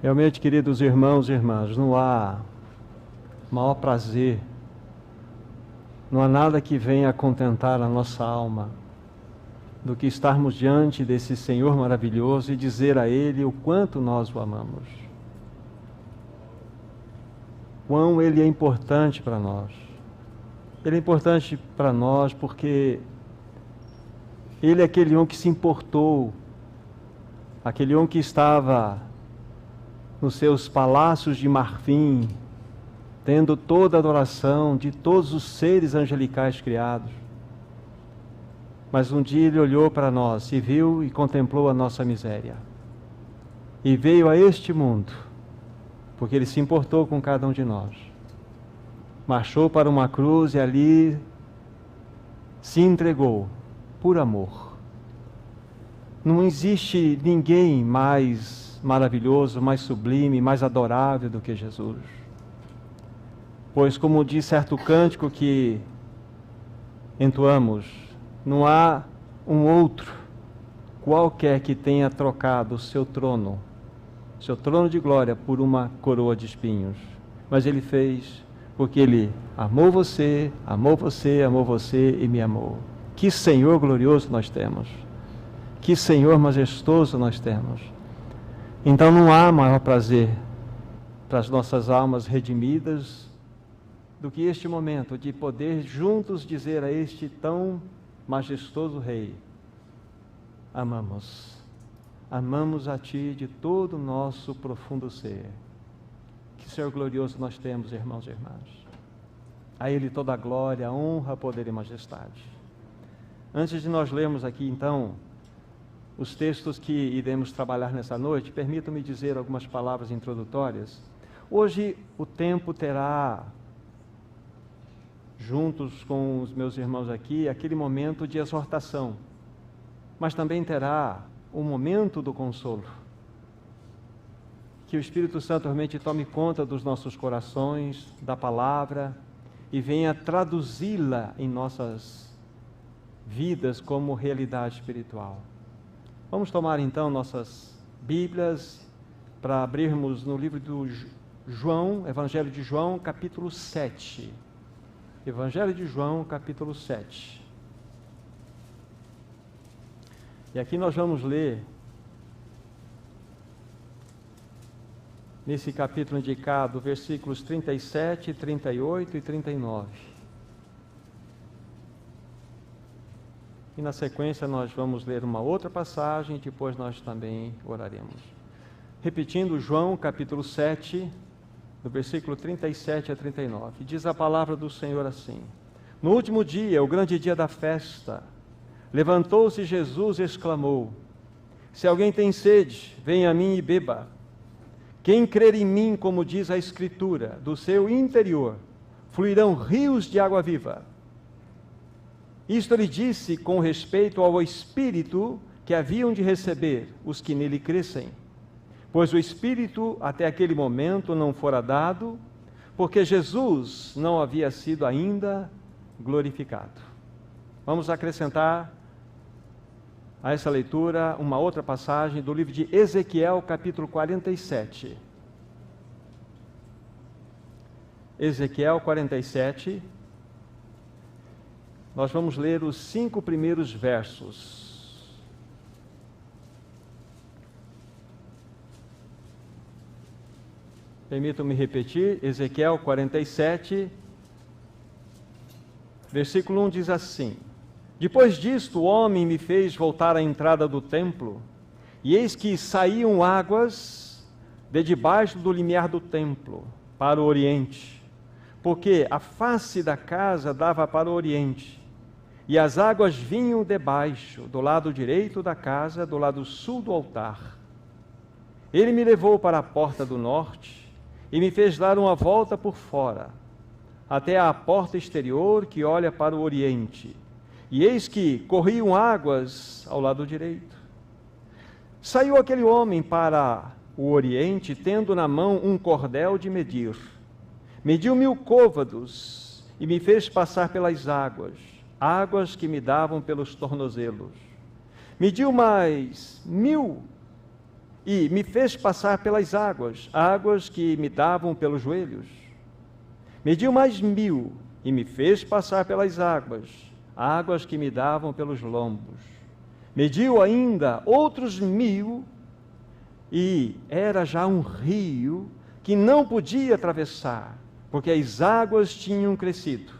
Realmente, queridos irmãos e irmãs, não há maior prazer, não há nada que venha a contentar a nossa alma do que estarmos diante desse Senhor maravilhoso e dizer a Ele o quanto nós o amamos. Quão Ele é importante para nós. Ele é importante para nós porque Ele é aquele homem que se importou, aquele homem que estava nos seus palácios de marfim, tendo toda a adoração de todos os seres angelicais criados. Mas um dia Ele olhou para nós e viu e contemplou a nossa miséria. E veio a este mundo, porque Ele se importou com cada um de nós. Marchou para uma cruz e ali se entregou por amor. Não existe ninguém mais maravilhoso, mais sublime, mais adorável do que Jesus. Pois, como diz certo cântico que entoamos, não há um outro qualquer que tenha trocado o seu trono de glória, por uma coroa de espinhos. Mas Ele fez porque Ele amou você, amou você, amou você e me amou. Que Senhor glorioso nós temos! Que Senhor majestoso nós temos! Então não há maior prazer para as nossas almas redimidas do que este momento de poder juntos dizer a este tão majestoso Rei: amamos, amamos a Ti de todo o nosso profundo ser. Que Senhor glorioso nós temos, irmãos e irmãs. A Ele toda a glória, honra, poder e majestade. Antes de nós lermos aqui então os textos que iremos trabalhar nessa noite, permitam-me dizer algumas palavras introdutórias. Hoje o tempo terá, juntos com os meus irmãos aqui, aquele momento de exortação, mas também terá o momento do consolo. Que o Espírito Santo realmente tome conta dos nossos corações, da palavra, e venha traduzi-la em nossas vidas como realidade espiritual. Vamos tomar então nossas Bíblias para abrirmos no livro do João, Evangelho de João, capítulo 7. Evangelho de João, capítulo 7. E aqui nós vamos ler, nesse capítulo indicado, versículos 37, 38 e 39. E na sequência nós vamos ler uma outra passagem e depois nós também oraremos. Repetindo, João capítulo 7, do versículo 37 a 39. Diz a palavra do Senhor assim: No último dia, o grande dia da festa, levantou-se Jesus e exclamou: Se alguém tem sede, venha a mim e beba. Quem crer em mim, como diz a Escritura, do seu interior fluirão rios de água viva. Isto ele disse com respeito ao Espírito que haviam de receber os que nele crescem, pois o Espírito até aquele momento não fora dado, porque Jesus não havia sido ainda glorificado. Vamos acrescentar a essa leitura uma outra passagem do livro de Ezequiel, capítulo 47. Ezequiel 47. Nós vamos ler os 5 primeiros versos. Permitam-me repetir, Ezequiel 47, versículo 1 diz assim: Depois disto o homem me fez voltar à entrada do templo, e eis que saíam águas de debaixo do limiar do templo para o oriente, porque a face da casa dava para o oriente. E as águas vinham debaixo, do lado direito da casa, do lado sul do altar. Ele me levou para a porta do norte e me fez dar uma volta por fora, até à porta exterior que olha para o oriente. E eis que corriam águas ao lado direito. Saiu aquele homem para o oriente, tendo na mão um cordel de medir. Mediu 1000 côvados e me fez passar pelas águas que me davam pelos tornozelos. Mediu mais 1000 e me fez passar pelas águas, águas que me davam pelos joelhos. Mediu mais 1000 e me fez passar pelas águas, águas que me davam pelos lombos. Mediu ainda outros 1000 e era já um rio que não podia atravessar, porque as águas tinham crescido,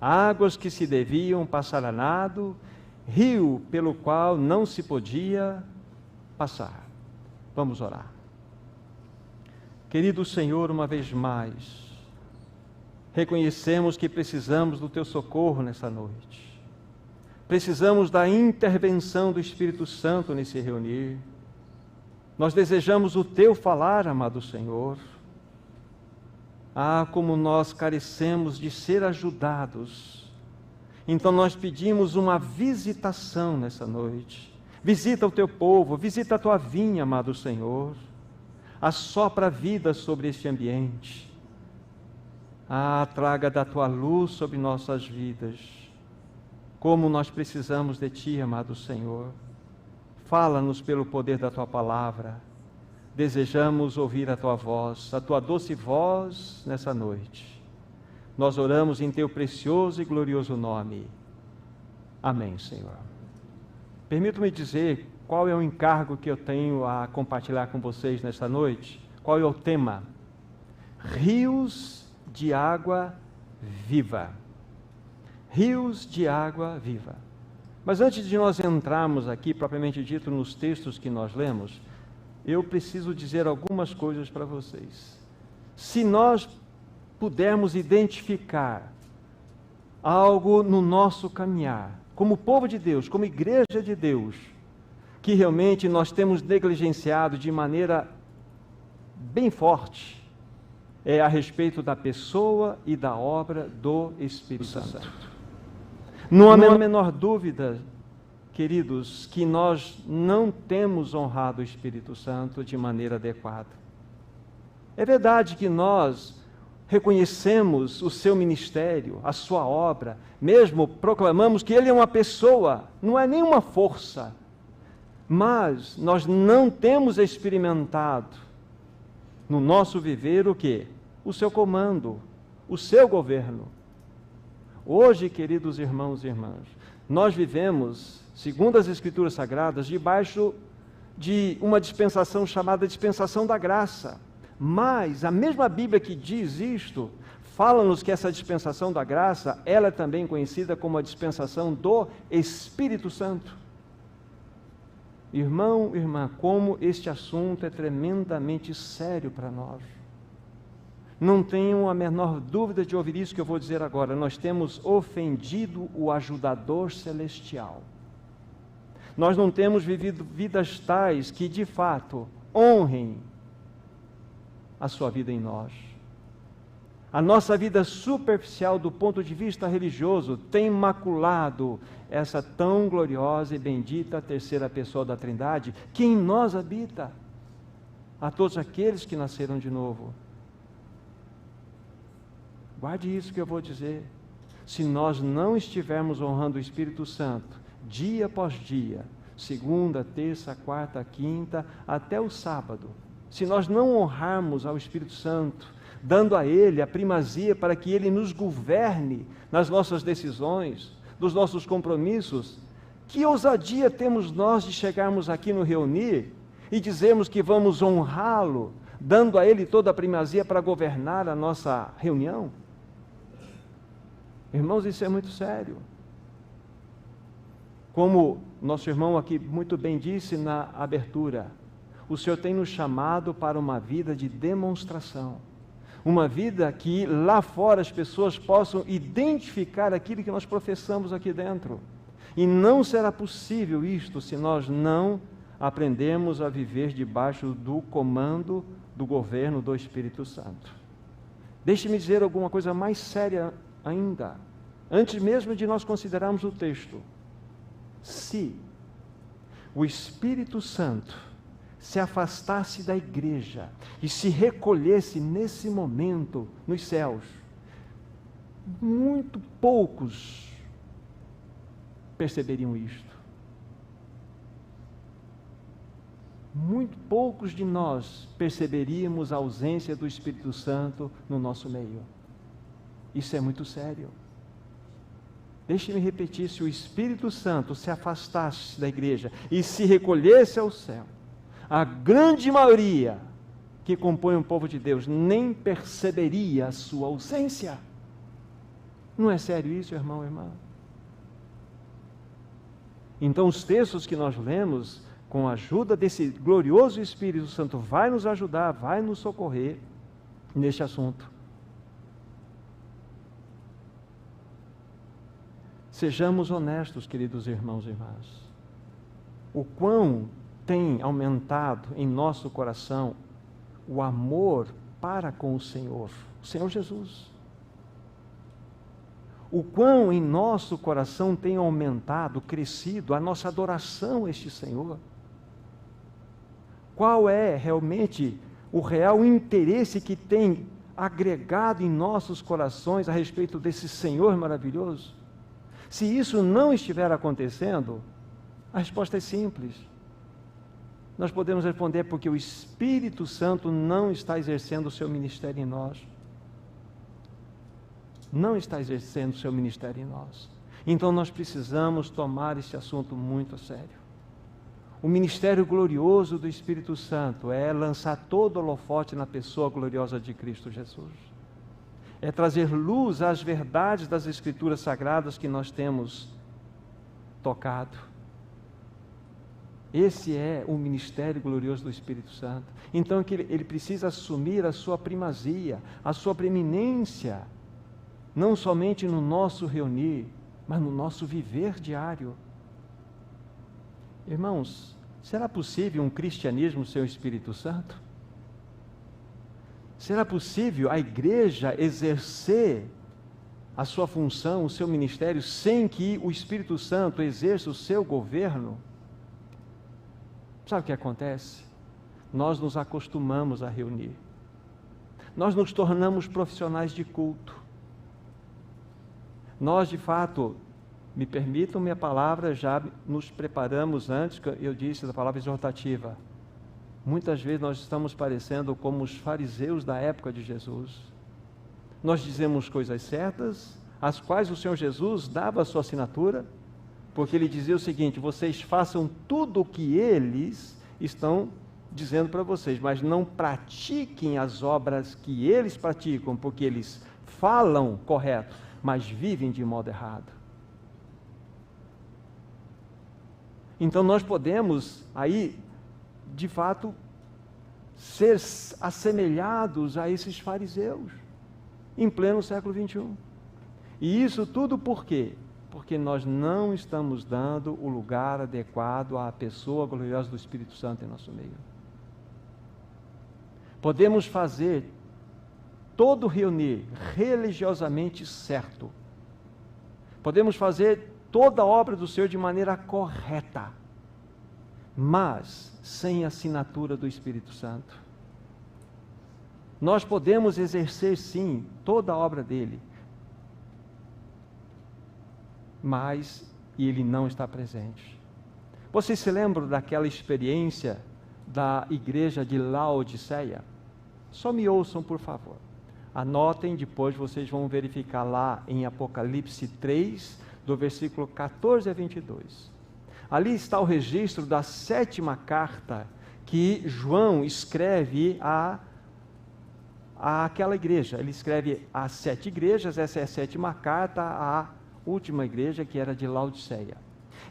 águas que se deviam passar a nado, rio pelo qual não se podia passar. Vamos orar. Querido Senhor, uma vez mais, reconhecemos que precisamos do Teu socorro nessa noite. Precisamos da intervenção do Espírito Santo nesse reunir. Nós desejamos o Teu falar, amado Senhor. Ah, como nós carecemos de ser ajudados. Então nós pedimos uma visitação nessa noite. Visita o Teu povo, visita a Tua vinha, amado Senhor. Assopra a vida sobre este ambiente. Ah, traga da Tua luz sobre nossas vidas. Como nós precisamos de Ti, amado Senhor. Fala-nos pelo poder da Tua palavra. Desejamos ouvir a Tua voz, a Tua doce voz nessa noite. Nós oramos em Teu precioso e glorioso nome. Amém, Senhor. Permita-me dizer qual é o encargo que eu tenho a compartilhar com vocês nesta noite. Qual é o tema? Rios de água viva. Rios de água viva. Mas antes de nós entrarmos aqui, propriamente dito, nos textos que nós lemos, eu preciso dizer algumas coisas para vocês. Se nós pudermos identificar algo no nosso caminhar, como povo de Deus, como igreja de Deus, que realmente nós temos negligenciado de maneira bem forte, é a respeito da pessoa e da obra do Espírito Santo. Não há a menor dúvida, queridos, que nós não temos honrado o Espírito Santo de maneira adequada. É verdade que nós reconhecemos o seu ministério, a sua obra, mesmo proclamamos que ele é uma pessoa, não é nenhuma força, mas nós não temos experimentado no nosso viver o quê? O seu comando, o seu governo. Hoje, queridos irmãos e irmãs, nós vivemos, segundo as Escrituras Sagradas, debaixo de uma dispensação chamada dispensação da graça. Mas a mesma Bíblia que diz isto, fala-nos que essa dispensação da graça, ela é também conhecida como a dispensação do Espírito Santo. Irmão, irmã, como este assunto é tremendamente sério para nós. Não tenham a menor dúvida de ouvir isso que eu vou dizer agora. Nós temos ofendido o ajudador celestial. Nós não temos vivido vidas tais que, de fato, honrem a sua vida em nós. A nossa vida superficial do ponto de vista religioso tem maculado essa tão gloriosa e bendita terceira pessoa da Trindade que em nós habita, a todos aqueles que nasceram de novo. Guarde isso que eu vou dizer. Se nós não estivermos honrando o Espírito Santo dia após dia, segunda, terça, quarta, quinta, até o sábado, se nós não honrarmos ao Espírito Santo, dando a Ele a primazia para que Ele nos governe nas nossas decisões, dos nossos compromissos, que ousadia temos nós de chegarmos aqui no reunir e dizermos que vamos honrá-lo, dando a Ele toda a primazia para governar a nossa reunião? Irmãos, isso é muito sério. Como nosso irmão aqui muito bem disse na abertura, o Senhor tem nos chamado para uma vida de demonstração. Uma vida que lá fora as pessoas possam identificar aquilo que nós professamos aqui dentro. E não será possível isto se nós não aprendermos a viver debaixo do comando, do governo do Espírito Santo. Deixe-me dizer alguma coisa mais séria ainda, antes mesmo de nós considerarmos o texto. Se o Espírito Santo se afastasse da igreja e se recolhesse nesse momento nos céus, muito poucos perceberiam isto. muito poucos de nós perceberíamos a ausência do Espírito Santo no nosso meio. Isso é muito sério. Deixe-me repetir, se o Espírito Santo se afastasse da igreja e se recolhesse ao céu, a grande maioria que compõe o povo de Deus nem perceberia a sua ausência. Não é sério isso, irmão, irmã? Então os textos que nós lemos, com a ajuda desse glorioso Espírito Santo, vai nos ajudar, vai nos socorrer neste assunto. Sejamos honestos, queridos irmãos e irmãs. O quão tem aumentado em nosso coração o amor para com o Senhor Jesus. O quão em nosso coração tem aumentado, crescido a nossa adoração a este Senhor. Qual é realmente o real interesse que tem agregado em nossos corações a respeito desse Senhor maravilhoso? Se isso não estiver acontecendo, a resposta é simples. Nós podemos responder porque o Espírito Santo não está exercendo o seu ministério em nós. Não está exercendo o seu ministério em nós. Então nós precisamos tomar esse assunto muito a sério. O ministério glorioso do Espírito Santo é lançar todo o holofote na pessoa gloriosa de Cristo Jesus. É trazer luz às verdades das Escrituras Sagradas que nós temos tocado. Esse é o ministério glorioso do Espírito Santo. Então ele precisa assumir a sua primazia, a sua preeminência, não somente no nosso reunir, mas no nosso viver diário. Irmãos, será possível um cristianismo sem o Espírito Santo? Será possível a igreja exercer a sua função, o seu ministério, sem que o Espírito Santo exerça o seu governo? Sabe o que acontece? Nós nos acostumamos a reunir. Nós nos tornamos profissionais de culto. Nós, de fato, me permitam minha palavra, já nos preparamos antes, eu disse da palavra exortativa. Muitas vezes nós estamos parecendo como os fariseus da época de Jesus. Nós dizemos coisas certas, às quais o Senhor Jesus dava a sua assinatura, porque ele dizia o seguinte: vocês façam tudo o que eles estão dizendo para vocês, mas não pratiquem as obras que eles praticam, porque eles falam correto, mas vivem de modo errado. Então nós podemos aí, de fato, ser assemelhados a esses fariseus em pleno século XXI. E isso tudo por quê? Porque nós não estamos dando o lugar adequado à pessoa gloriosa do Espírito Santo em nosso meio. Podemos fazer todo reunir religiosamente certo. Podemos fazer toda a obra do Senhor de maneira correta, mas sem a assinatura do Espírito Santo. Nós podemos exercer sim toda a obra dele, mas ele não está presente. Vocês se lembram daquela experiência da igreja de Laodiceia? Só me ouçam, por favor. Anotem, depois vocês vão verificar lá em Apocalipse 3, do versículo 14 a 22. Ali está o registro da 7ª carta que João escreve àquela igreja. Ele escreve às 7 igrejas, essa é a 7ª carta à última igreja, que era de Laodiceia.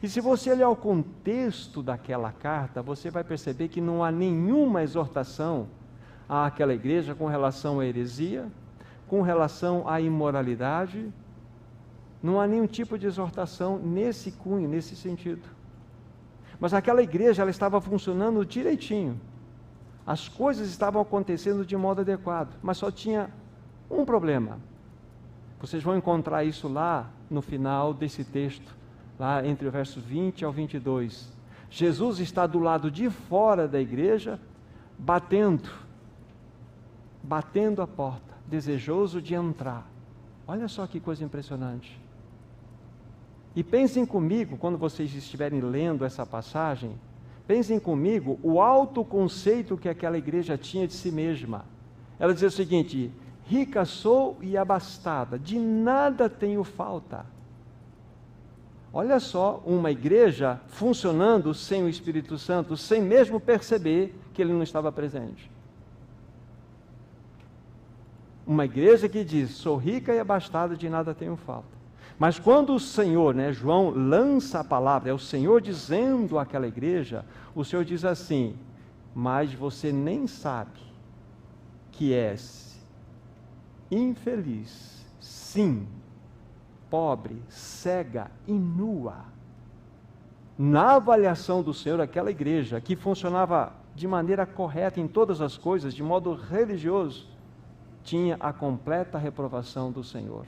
E se você olhar o contexto daquela carta, você vai perceber que não há nenhuma exortação àquela igreja com relação à heresia, com relação à imoralidade. Não há nenhum tipo de exortação nesse cunho, nesse sentido. Mas aquela igreja, ela estava funcionando direitinho. As coisas estavam acontecendo de modo adequado, mas só tinha um problema. Vocês vão encontrar isso lá no final desse texto, lá entre o verso 20 ao 22. Jesus está do lado de fora da igreja, batendo a porta, desejoso de entrar. Olha só que coisa impressionante. E pensem comigo, quando vocês estiverem lendo essa passagem, Pensem comigo o autoconceito que aquela igreja tinha de si mesma. Ela dizia o seguinte: rica sou e abastada, de nada tenho falta. Olha só, uma igreja funcionando sem o Espírito Santo, sem mesmo perceber que ele não estava presente. Uma igreja que diz: sou rica e abastada, de nada tenho falta. Mas quando o Senhor, João lança a palavra, é o Senhor dizendo àquela igreja, o Senhor diz assim: mas você nem sabe que és infeliz, sim, pobre, cega e nua. Na avaliação do Senhor, aquela igreja que funcionava de maneira correta em todas as coisas, de modo religioso, tinha a completa reprovação do Senhor.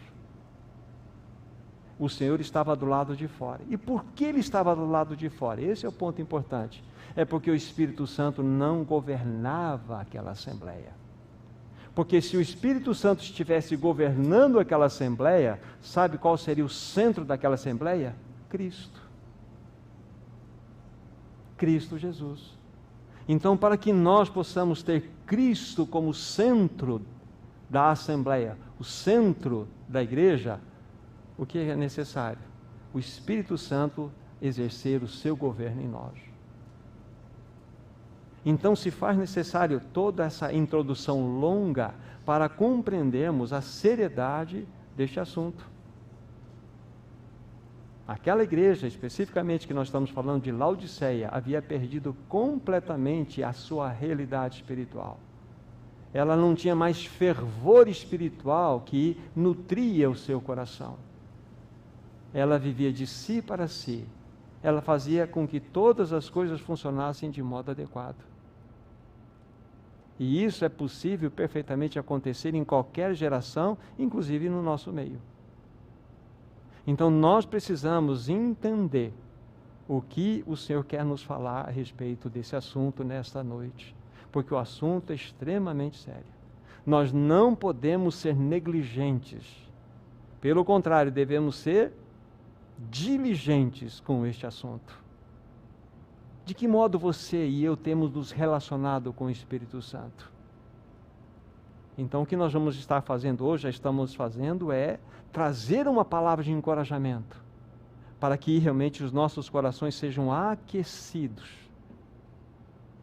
O Senhor estava do lado de fora. E por que ele estava do lado de fora? Esse é o ponto importante. É porque o Espírito Santo não governava aquela assembleia. Porque se o Espírito Santo estivesse governando aquela assembleia, sabe qual seria o centro daquela assembleia? Cristo. Cristo Jesus. Então, para que nós possamos ter Cristo como centro da assembleia, o centro da igreja, o que é necessário? O Espírito Santo exercer o seu governo em nós. Então se faz necessário toda essa introdução longa para compreendermos a seriedade deste assunto. Aquela igreja, especificamente que nós estamos falando de Laodiceia, havia perdido completamente a sua realidade espiritual. Ela não tinha mais fervor espiritual que nutria o seu coração. Ela vivia de si para si. Ela fazia com que todas as coisas funcionassem de modo adequado. E isso é possível perfeitamente acontecer em qualquer geração, inclusive no nosso meio. Então nós precisamos entender o que o Senhor quer nos falar a respeito desse assunto nesta noite, porque o assunto é extremamente sério. Nós não podemos ser negligentes. Pelo contrário, devemos ser diligentes com este assunto. De que modo você e eu temos nos relacionado com o Espírito Santo? Então, o que nós vamos estar fazendo hoje, já estamos fazendo, é trazer uma palavra de encorajamento, para que realmente os nossos corações sejam aquecidos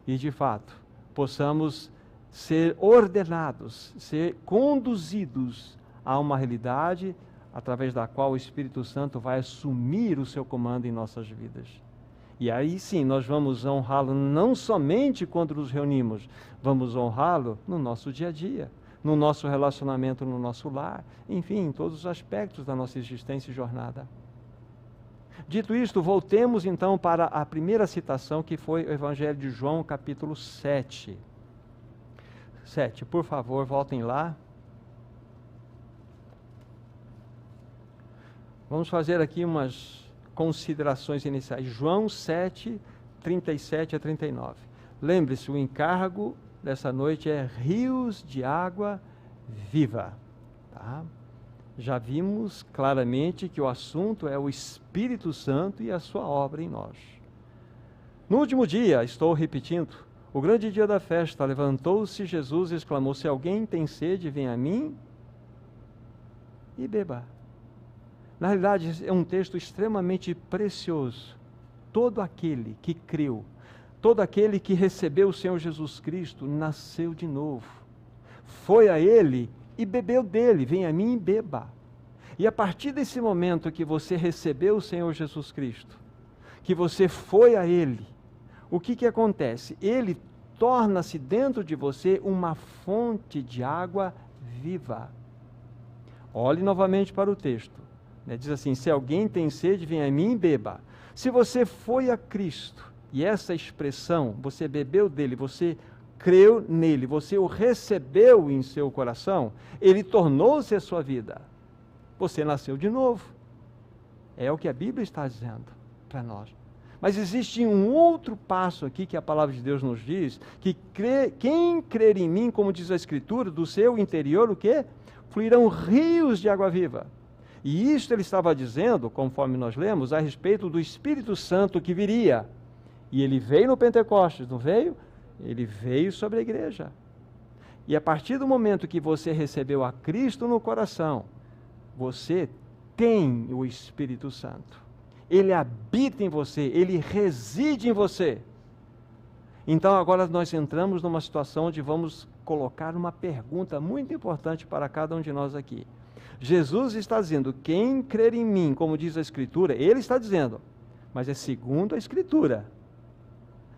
e, de fato, possamos ser ordenados, ser conduzidos a uma realidade através da qual o Espírito Santo vai assumir o seu comando em nossas vidas. E aí sim, nós vamos honrá-lo não somente quando nos reunimos, vamos honrá-lo no nosso dia a dia, no nosso relacionamento, no nosso lar, enfim, em todos os aspectos da nossa existência e jornada. Dito isto, voltemos então para a primeira citação, que foi o Evangelho de João, capítulo 7. 7, por favor, voltem lá. Vamos fazer aqui umas considerações iniciais. João 7, 37 a 39. Lembre-se, o encargo dessa noite é rios de água viva. Tá? Já vimos claramente que o assunto é o Espírito Santo e a sua obra em nós. No último dia, estou repetindo, o grande dia da festa, levantou-se Jesus e exclamou: se alguém tem sede, venha a mim e beba. Na realidade, é um texto extremamente precioso. Todo aquele que creu, todo aquele que recebeu o Senhor Jesus Cristo, nasceu de novo. Foi a Ele e bebeu dele. Venha a mim e beba. E a partir desse momento que você recebeu o Senhor Jesus Cristo, que você foi a Ele, o que acontece? Ele torna-se dentro de você uma fonte de água viva. Olhe novamente para o texto. Diz assim: se alguém tem sede, venha a mim e beba. Se você foi a Cristo, e essa expressão, você bebeu dele, você creu nele, você o recebeu em seu coração, ele tornou-se a sua vida. Você nasceu de novo. É o que a Bíblia está dizendo para nós. Mas existe um outro passo aqui que a palavra de Deus nos diz, que quem crer em mim, como diz a Escritura, do seu interior, o quê? Fluirão rios de água viva. E isto ele estava dizendo, conforme nós lemos, a respeito do Espírito Santo que viria. E ele veio no Pentecostes, não veio? Ele veio sobre a igreja. E a partir do momento que você recebeu a Cristo no coração, você tem o Espírito Santo. Ele habita em você, ele reside em você. Então agora nós entramos numa situação onde vamos colocar uma pergunta muito importante para cada um de nós aqui. Jesus está dizendo, quem crer em mim, como diz a Escritura, ele está dizendo, mas é segundo a Escritura,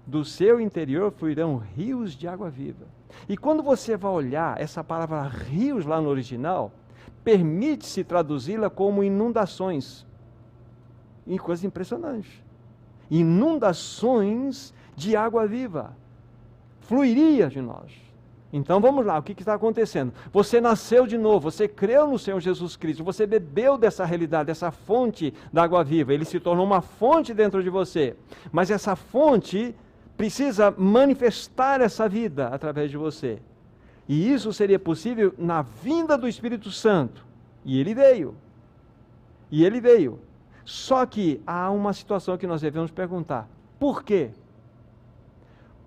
do seu interior fluirão rios de água viva. E quando você vai olhar essa palavra rios lá no original, permite-se traduzi-la como inundações. E coisa impressionante. Inundações de água viva. Fluiria de nós. Então vamos lá, o que está acontecendo? Você nasceu de novo, você creu no Senhor Jesus Cristo, você bebeu dessa realidade, dessa fonte da água viva, ele se tornou uma fonte dentro de você. Mas essa fonte precisa manifestar essa vida através de você. E isso seria possível na vinda do Espírito Santo. E ele veio. E ele veio. Só que há uma situação que nós devemos perguntar. Por quê?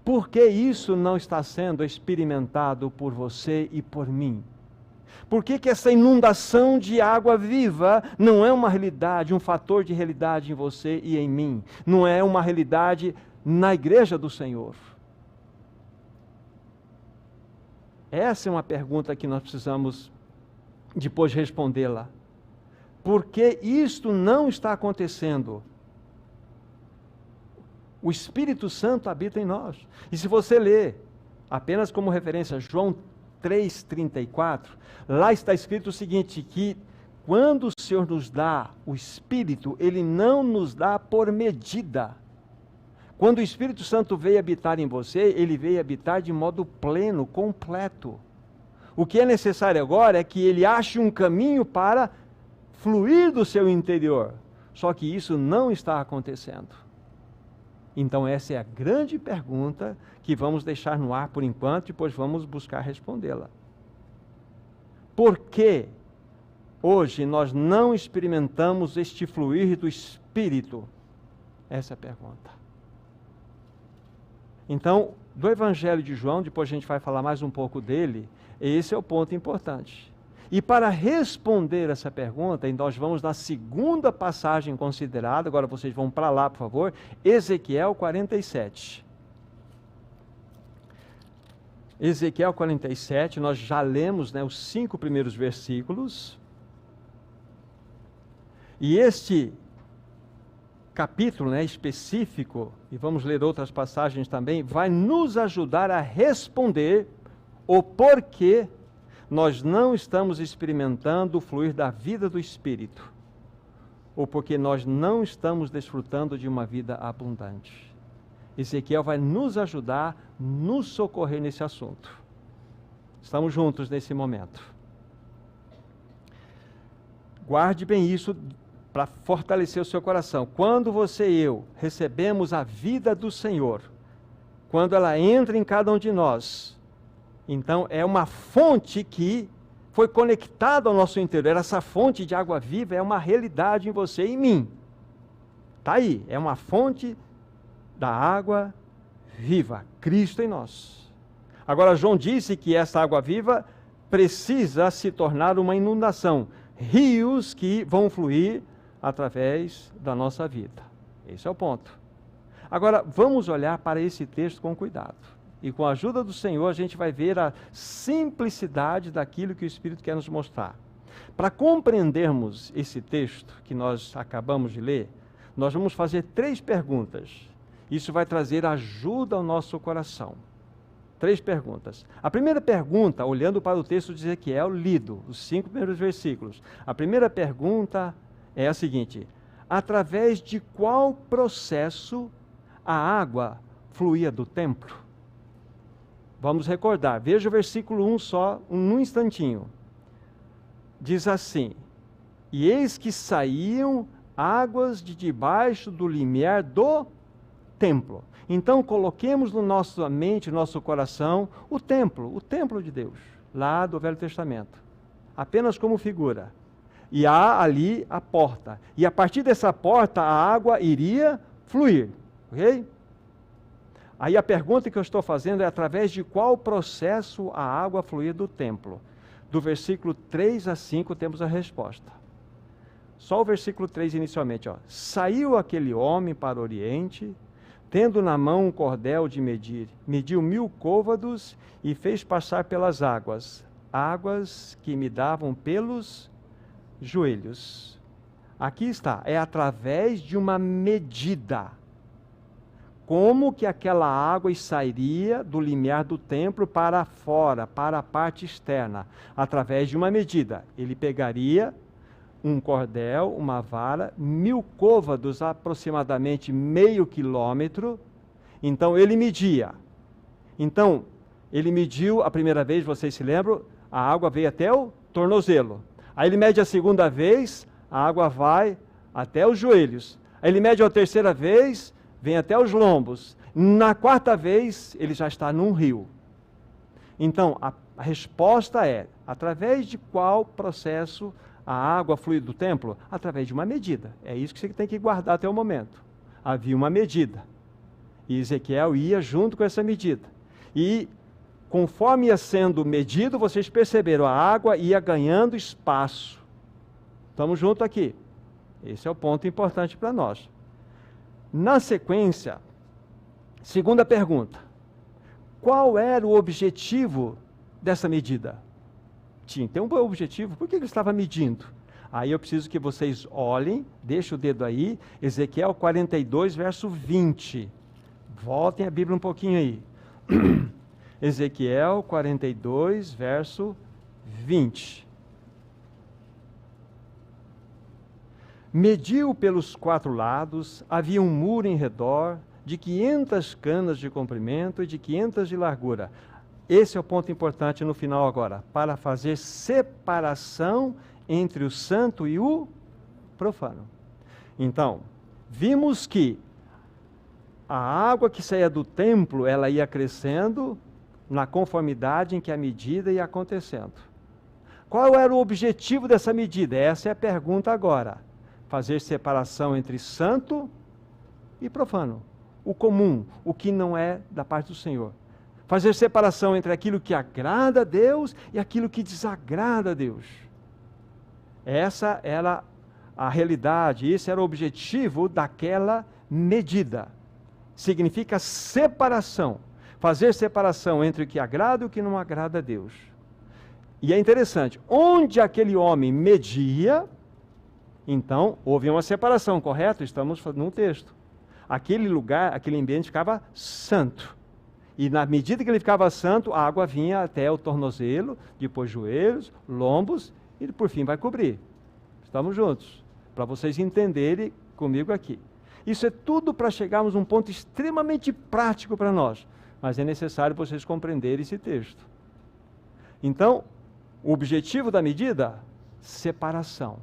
Por que isso não está sendo experimentado por você e por mim? Por que essa inundação de água viva não é uma realidade, um fator de realidade em você e em mim? Não é uma realidade na igreja do Senhor? Essa é uma pergunta que nós precisamos depois respondê-la. Por que isto não está acontecendo? O Espírito Santo habita em nós. E se você ler, apenas como referência, João 3,34, lá está escrito o seguinte, que quando o Senhor nos dá o Espírito, Ele não nos dá por medida. Quando o Espírito Santo veio habitar em você, Ele veio habitar de modo pleno, completo. O que é necessário agora é que Ele ache um caminho para fluir do seu interior. Só que isso não está acontecendo. Então essa é a grande pergunta que vamos deixar no ar por enquanto, depois vamos buscar respondê-la. Por que hoje nós não experimentamos este fluir do Espírito? Essa é a pergunta. Então, do Evangelho de João, depois a gente vai falar mais um pouco dele, esse é o ponto importante. E para responder essa pergunta, nós vamos na segunda passagem considerada, agora vocês vão para lá, por favor, Ezequiel 47. Ezequiel 47, nós já lemos, os 5 primeiros versículos. E este capítulo, específico, e vamos ler outras passagens também, vai nos ajudar a responder o porquê nós não estamos experimentando o fluir da vida do Espírito, ou porque nós não estamos desfrutando de uma vida abundante. Ezequiel vai nos ajudar, nos socorrer nesse assunto. Estamos juntos nesse momento. Guarde bem isso para fortalecer o seu coração. Quando você e eu recebemos a vida do Senhor, quando ela entra em cada um de nós, então é uma fonte que foi conectada ao nosso interior. Essa fonte de água viva é uma realidade em você e em mim. Está aí, é uma fonte da água viva, Cristo em nós. Agora, João disse que essa água viva precisa se tornar uma inundação, rios que vão fluir através da nossa vida. Esse é o ponto. Agora, vamos olhar para esse texto com cuidado. E com a ajuda do Senhor, a gente vai ver a simplicidade daquilo que o Espírito quer nos mostrar. Para compreendermos esse texto que nós acabamos de ler, nós vamos fazer 3 perguntas. Isso vai trazer ajuda ao nosso coração. 3 perguntas. A primeira pergunta, olhando para o texto de Ezequiel lido, os 5 primeiros versículos. A primeira pergunta é a seguinte: através de qual processo a água fluía do templo? Vamos recordar, veja o versículo 1 só, num instantinho. Diz assim: e eis que saíam águas de debaixo do limiar do templo. Então coloquemos no nossa mente, no nosso coração, o templo de Deus, lá do Velho Testamento, apenas como figura. E há ali a porta, e a partir dessa porta a água iria fluir, ok? Aí a pergunta que eu estou fazendo é através de qual processo a água fluía do templo? Do versículo 3 a 5 temos a resposta. Só o versículo 3 inicialmente. Saiu aquele homem para o oriente, tendo na mão um cordel de medir. Mediu 1000 côvados e fez passar pelas águas. Águas que me davam pelos joelhos. Aqui está, é através de uma medida. Como que aquela água sairia do limiar do templo para fora, para a parte externa? Através de uma medida. Ele pegaria um cordel, uma vara, 1000 côvados, aproximadamente meio quilômetro. Então ele media. Então, ele mediu a primeira vez, vocês se lembram? A água veio até o tornozelo. Aí ele mede a segunda vez, a água vai até os joelhos. Aí ele mede a terceira vez, vem até os lombos. Na quarta vez, ele já está num rio. Então, a resposta é, através de qual processo a água flui do templo? Através de uma medida. É isso que você tem que guardar até o momento. Havia uma medida. E Ezequiel ia junto com essa medida. E conforme ia sendo medido, vocês perceberam, a água ia ganhando espaço. Estamos juntos aqui. Esse é o ponto importante para nós. Na sequência, segunda pergunta. Qual era o objetivo dessa medida? Tinha um objetivo. Por que ele estava medindo? Aí eu preciso que vocês olhem, deixem o dedo aí, Ezequiel 42, verso 20. Voltem a Bíblia um pouquinho aí. Ezequiel 42, verso 20. Mediu pelos 4 lados, havia um muro em redor, de 500 canas de comprimento e de 500 de largura. Esse é o ponto importante no final agora, para fazer separação entre o santo e o profano. Então, vimos que a água que saía do templo, ela ia crescendo na conformidade em que a medida ia acontecendo. Qual era o objetivo dessa medida? Essa é a pergunta agora. Fazer separação entre santo e profano. O comum, o que não é da parte do Senhor. Fazer separação entre aquilo que agrada a Deus e aquilo que desagrada a Deus. Essa era a realidade, esse era o objetivo daquela medida. Significa separação. Fazer separação entre o que agrada e o que não agrada a Deus. E é interessante, onde aquele homem media, então houve uma separação, correto? Estamos num texto. Aquele lugar, aquele ambiente ficava santo. E na medida que ele ficava santo, a água vinha até o tornozelo, depois joelhos, lombos, e por fim vai cobrir. Estamos juntos, para vocês entenderem comigo aqui. Isso é tudo para chegarmos a um ponto extremamente prático para nós, mas é necessário vocês compreenderem esse texto. Então, o objetivo da medida? Separação.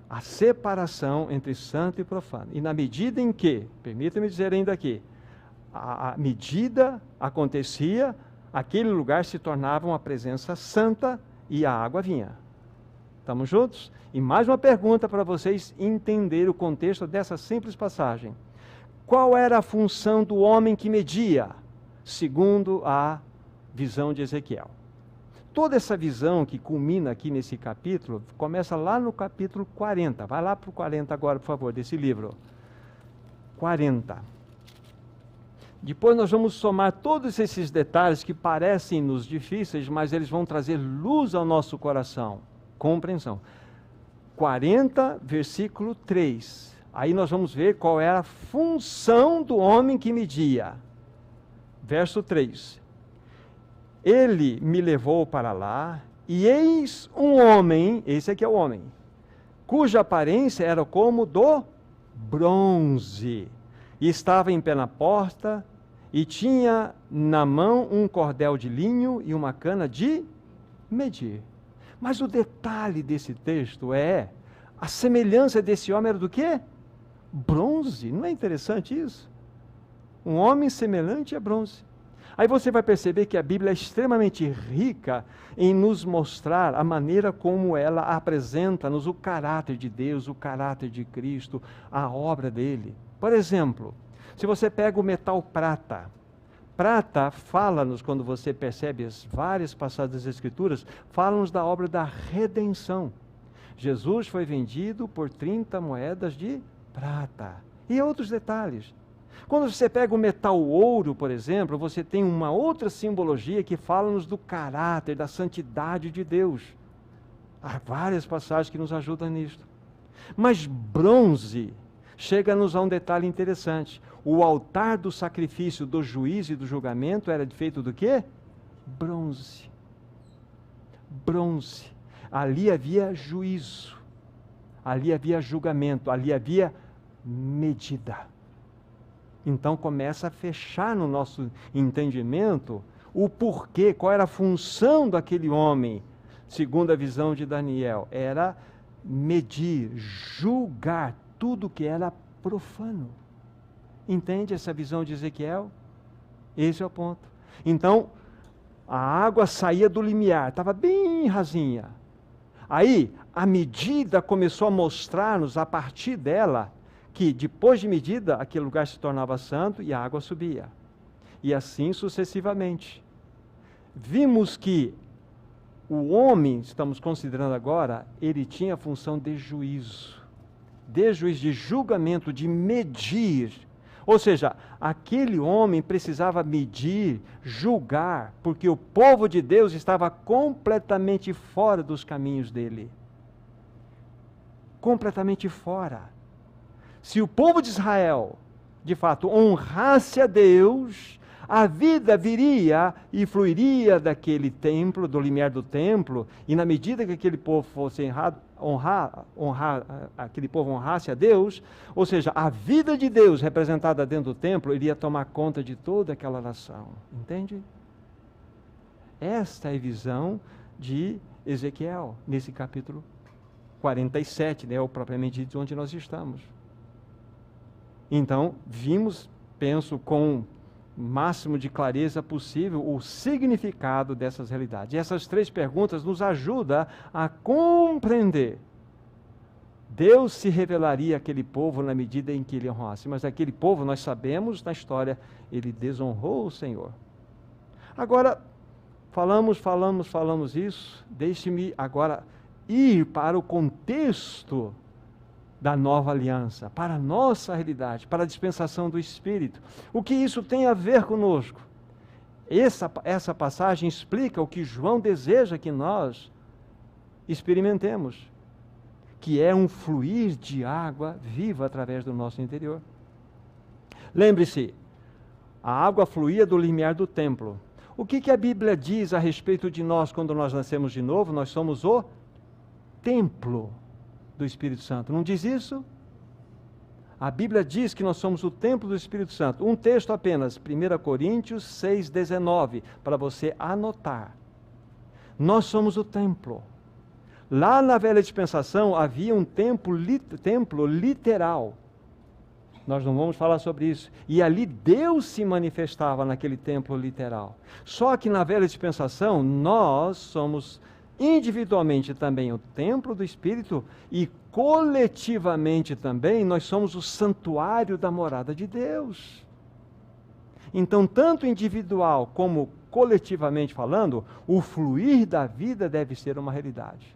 A separação entre santo e profano. E na medida em que, permita-me dizer ainda aqui, a medida acontecia, aquele lugar se tornava uma presença santa e a água vinha. Estamos juntos? E mais uma pergunta para vocês entenderem o contexto dessa simples passagem. Qual era a função do homem que media, segundo a visão de Ezequiel? Toda essa visão que culmina aqui nesse capítulo, começa lá no capítulo 40. Vai lá para o 40 agora, por favor, desse livro. 40. Depois nós vamos somar todos esses detalhes que parecem-nos difíceis, mas eles vão trazer luz ao nosso coração. Compreensão. 40, versículo 3. Aí nós vamos ver qual era a função do homem que media. Verso 3. Ele me levou para lá, e eis um homem, esse aqui é o homem, cuja aparência era como do bronze, e estava em pé na porta, e tinha na mão um cordel de linho e uma cana de medir. Mas o detalhe desse texto é, a semelhança desse homem era do quê? Bronze. Não é interessante isso? Um homem semelhante a bronze. Aí você vai perceber que a Bíblia é extremamente rica em nos mostrar a maneira como ela apresenta-nos o caráter de Deus, o caráter de Cristo, a obra dele. Por exemplo, Se você pega o metal prata, prata fala-nos, quando você percebe as várias passagens das Escrituras, fala-nos da obra da redenção. Jesus foi vendido por 30 moedas de prata. E outros detalhes. Quando você pega o metal ouro, por exemplo, você tem uma outra simbologia que fala-nos do caráter, da santidade de Deus. Há várias passagens que nos ajudam nisto. Mas bronze chega-nos a um detalhe interessante. O altar do sacrifício, do juízo e do julgamento era feito do quê? Bronze. Bronze. Ali havia juízo. Ali havia julgamento. Ali havia medida. Então começa a fechar no nosso entendimento o porquê, qual era a função daquele homem, segundo a visão de Daniel. Era medir, julgar tudo que era profano. Entende essa visão de Ezequiel? Esse é o ponto. Então, a água saía do limiar, estava bem rasinha. Aí, a medida começou a mostrar-nos, a partir dela, que depois de medida, aquele lugar se tornava santo e a água subia. E assim sucessivamente. Vimos que o homem, estamos considerando agora, ele tinha a função de juízo. De juízo, de julgamento, de medir. Ou seja, aquele homem precisava medir, julgar, porque o povo de Deus estava completamente fora dos caminhos dele. Completamente fora. Se o povo de Israel, de fato, honrasse a Deus, a vida viria e fluiria daquele templo, do limiar do templo, e na medida que aquele povo fosse aquele povo honrasse a Deus, ou seja, a vida de Deus representada dentro do templo iria tomar conta de toda aquela nação. Entende? Esta é a visão de Ezequiel, nesse capítulo 47, né, ou propriamente dito, onde nós estamos. Então, vimos, penso, com o máximo de clareza possível, o significado dessas realidades. E essas três perguntas nos ajudam a compreender. Deus se revelaria àquele povo na medida em que ele honrasse, mas aquele povo, nós sabemos na história, ele desonrou o Senhor. Agora, falamos isso, deixe-me agora ir para o contexto da nova aliança, para a nossa realidade, para a dispensação do Espírito. O que isso tem a ver conosco? Essa passagem explica o que João deseja que nós experimentemos, que é um fluir de água viva através do nosso interior. Lembre-se, a água fluía do limiar do templo. O que a Bíblia diz a respeito de nós quando nós nascemos de novo? Nós somos o templo do Espírito Santo. Não diz isso? A Bíblia diz que nós somos o templo do Espírito Santo. Um texto apenas, 1 Coríntios 6,19, para você anotar. Nós somos o templo. Lá na velha dispensação havia um templo literal. Nós não vamos falar sobre isso. E ali Deus se manifestava naquele templo literal. Só que na velha dispensação nós somos individualmente também o templo do Espírito e coletivamente também nós somos o santuário da morada de Deus. Então, tanto individual como coletivamente falando, o fluir da vida deve ser uma realidade.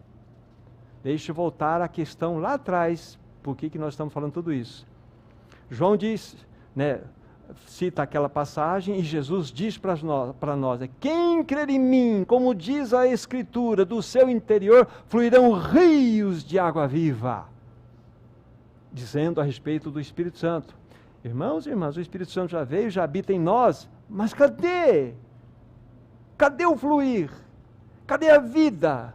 Deixa eu voltar à questão lá atrás, por que nós estamos falando tudo isso. João diz, né, cita aquela passagem e Jesus diz para nós, quem crer em mim, como diz a Escritura, do seu interior fluirão rios de água viva, dizendo a respeito do Espírito Santo. Irmãos e irmãs, o Espírito Santo já veio, já habita em nós, mas cadê? Cadê o fluir? Cadê a vida?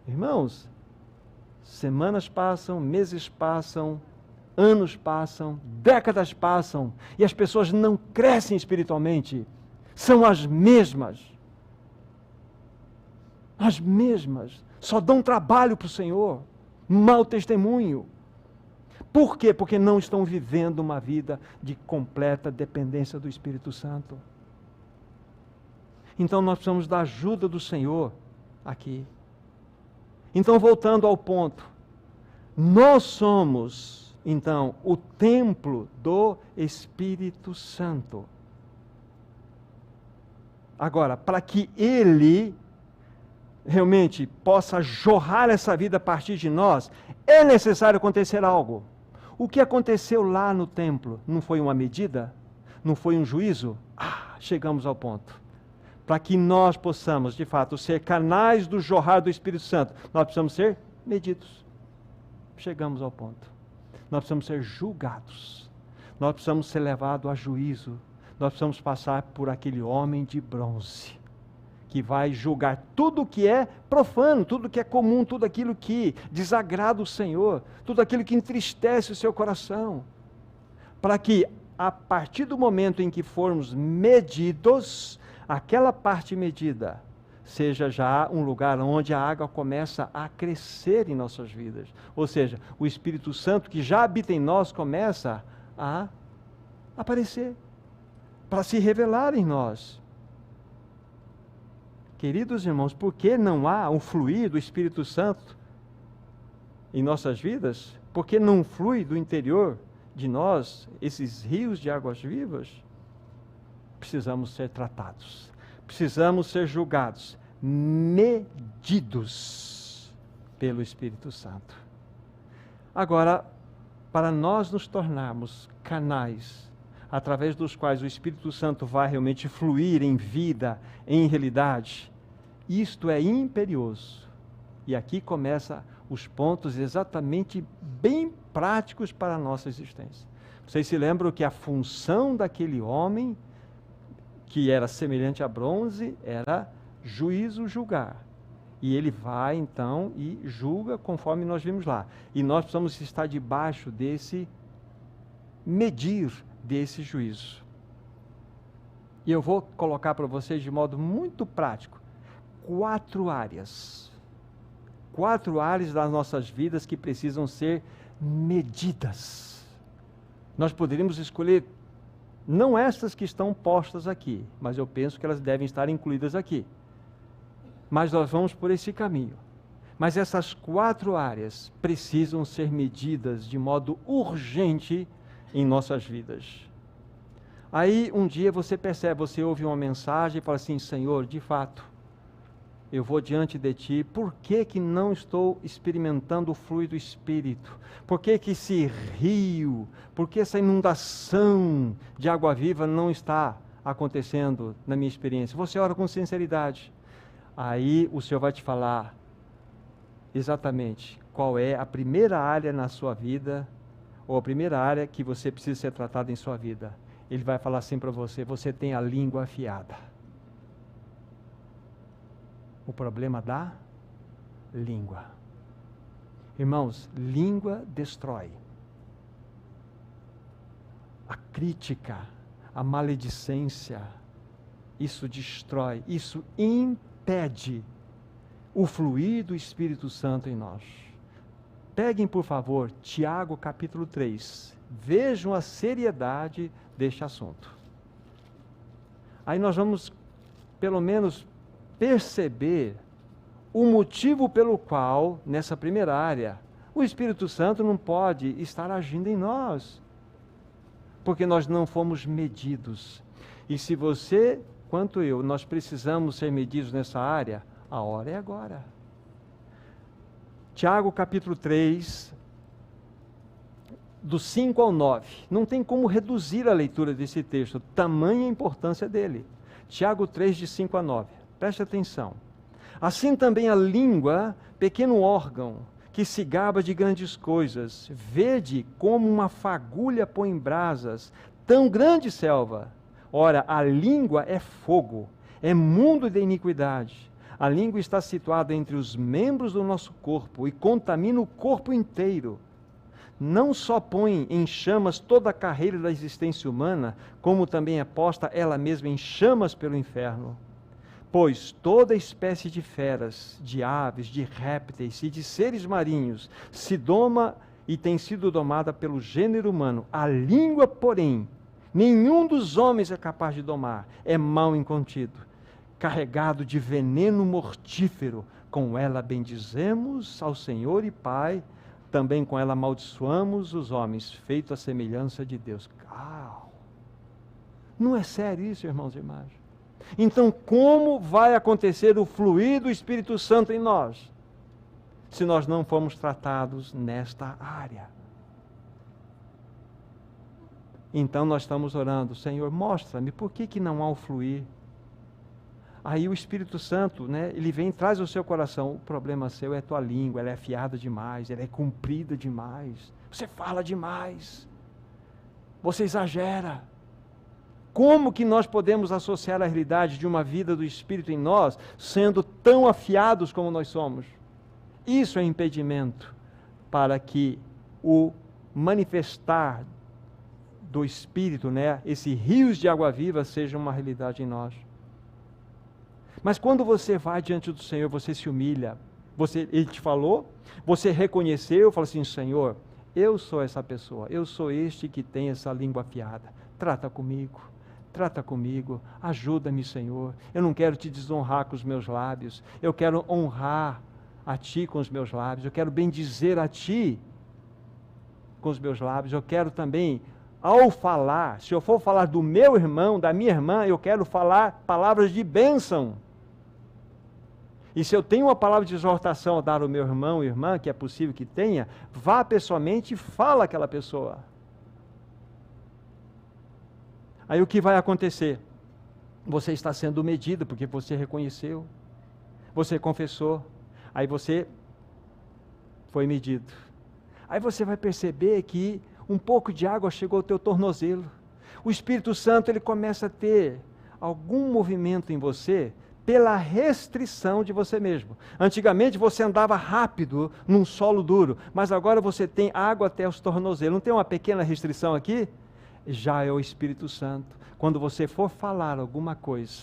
Irmãos, semanas passam, meses passam, anos passam, décadas passam, e as pessoas não crescem espiritualmente. São as mesmas. As mesmas. Só dão trabalho para o Senhor. Mau testemunho. Por quê? Porque não estão vivendo uma vida de completa dependência do Espírito Santo. Então nós precisamos da ajuda do Senhor aqui. Então, voltando ao ponto, nós somos então, o templo do Espírito Santo. Agora, para que Ele realmente possa jorrar essa vida a partir de nós, é necessário acontecer algo. O que aconteceu lá no templo? Não foi uma medida? Não foi um juízo? Chegamos ao ponto. Para que nós possamos, de fato, ser canais do jorrar do Espírito Santo, nós precisamos ser medidos. Chegamos ao ponto. Nós precisamos ser julgados. Nós precisamos ser levados a juízo. Nós precisamos passar por aquele homem de bronze, que vai julgar tudo que é profano, tudo que é comum, tudo aquilo que desagrada o Senhor, tudo aquilo que entristece o seu coração, para que, a partir do momento em que formos medidos, aquela parte medida seja já um lugar onde a água começa a crescer em nossas vidas. Ou seja, o Espírito Santo que já habita em nós começa a aparecer, para se revelar em nós. Queridos irmãos, por que não há um fluir do Espírito Santo em nossas vidas? Por que não flui do interior de nós esses rios de águas vivas? Precisamos ser tratados, precisamos ser julgados, medidos pelo Espírito Santo. Agora, para nós nos tornarmos canais, através dos quais o Espírito Santo vai realmente fluir em vida, em realidade, isto é imperioso. E aqui começam os pontos exatamente bem práticos para a nossa existência. Vocês se lembram que a função daquele homem, que era semelhante a bronze, era juízo, julgar. E ele vai então e julga conforme nós vimos lá. E nós precisamos estar debaixo desse medir, desse juízo. E eu vou colocar para vocês de modo muito prático 4 áreas das nossas vidas que precisam ser medidas. Nós poderíamos escolher não estas que estão postas aqui, mas eu penso que elas devem estar incluídas aqui. Mas nós vamos por esse caminho. Mas essas 4 áreas precisam ser medidas de modo urgente em nossas vidas. Aí um dia você percebe, você ouve uma mensagem e fala assim: Senhor, de fato, eu vou diante de Ti, por que que não estou experimentando o fluir do Espírito? Por que que esse rio, por que essa inundação de água viva não está acontecendo na minha experiência? Você ora com sinceridade. Aí o Senhor vai te falar exatamente qual é a primeira área na sua vida, ou a primeira área que você precisa ser tratado em sua vida. Ele vai falar assim para você: você tem a língua afiada. O problema da língua. Irmãos, língua destrói. A crítica, a maledicência, isso destrói, isso impede o fluir do Espírito Santo em nós. Peguem, por favor, Tiago capítulo 3. Vejam a seriedade deste assunto. Aí nós vamos, pelo menos, perceber o motivo pelo qual, nessa primeira área, o Espírito Santo não pode estar agindo em nós. Porque nós não fomos medidos. E se você, quanto eu, nós precisamos ser medidos nessa área, a hora é agora. Tiago capítulo 3, do 5 ao 9. Não tem como reduzir a leitura desse texto, tamanha a importância dele. Tiago 3, de 5 a 9. Preste atenção. Assim também a língua, pequeno órgão, que se gaba de grandes coisas, vede como uma fagulha põe em brasas tão grande selva. Ora, a língua é fogo, é mundo de iniquidade. A língua está situada entre os membros do nosso corpo e contamina o corpo inteiro. Não só põe em chamas toda a carreira da existência humana, como também é posta ela mesma em chamas pelo inferno. Pois toda espécie de feras, de aves, de répteis e de seres marinhos se doma e tem sido domada pelo gênero humano. A língua, porém, nenhum dos homens é capaz de domar, é mal incontido, carregado de veneno mortífero. Com ela bendizemos ao Senhor e Pai também com ela amaldiçoamos os homens, feito à semelhança de Deus. Não é sério isso, irmãos e irmãs? Então, como vai acontecer o fluir do Espírito Santo em nós, se nós não formos tratados nesta área? Então, nós estamos orando, Senhor, mostra-me por que não há o fluir. Aí o Espírito Santo, ele vem e traz ao seu coração, o problema seu é a tua língua, ela é afiada demais, ela é comprida demais, você fala demais, você exagera. Como que nós podemos associar a realidade de uma vida do Espírito em nós, sendo tão afiados como nós somos? Isso é impedimento para que o manifestar do Espírito, esse rios de água viva, seja uma realidade em nós. Mas quando você vai diante do Senhor, você se humilha, Ele te falou, você reconheceu, fala assim, Senhor, eu sou essa pessoa, eu sou este que tem essa língua afiada, trata comigo, ajuda-me, Senhor, eu não quero te desonrar com os meus lábios, eu quero honrar a Ti com os meus lábios, eu quero bendizer a Ti com os meus lábios, eu quero também, ao falar, se eu for falar do meu irmão, da minha irmã, eu quero falar palavras de bênção. E se eu tenho uma palavra de exortação a dar ao meu irmão e irmã, que é possível que tenha, vá pessoalmente e fala àquela pessoa. Aí o que vai acontecer? Você está sendo medido, porque você reconheceu, você confessou, aí você foi medido. Aí você vai perceber que um pouco de água chegou ao teu tornozelo. O Espírito Santo, ele começa a ter algum movimento em você, pela restrição de você mesmo. Antigamente você andava rápido num solo duro, mas agora você tem água até os tornozelos. Não tem uma pequena restrição aqui? Já é o Espírito Santo. Quando você for falar alguma coisa,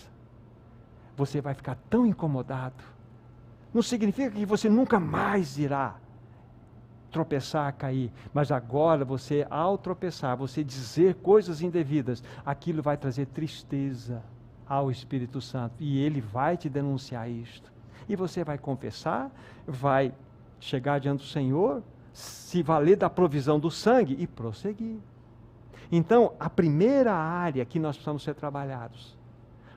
você vai ficar tão incomodado. Não significa que você nunca mais irá tropeçar, cair, mas agora você, ao tropeçar, você dizer coisas indevidas, aquilo vai trazer tristeza ao Espírito Santo, e ele vai te denunciar isto, e você vai confessar, vai chegar diante do Senhor, se valer da provisão do sangue e prosseguir. Então, a primeira área que nós precisamos ser trabalhados,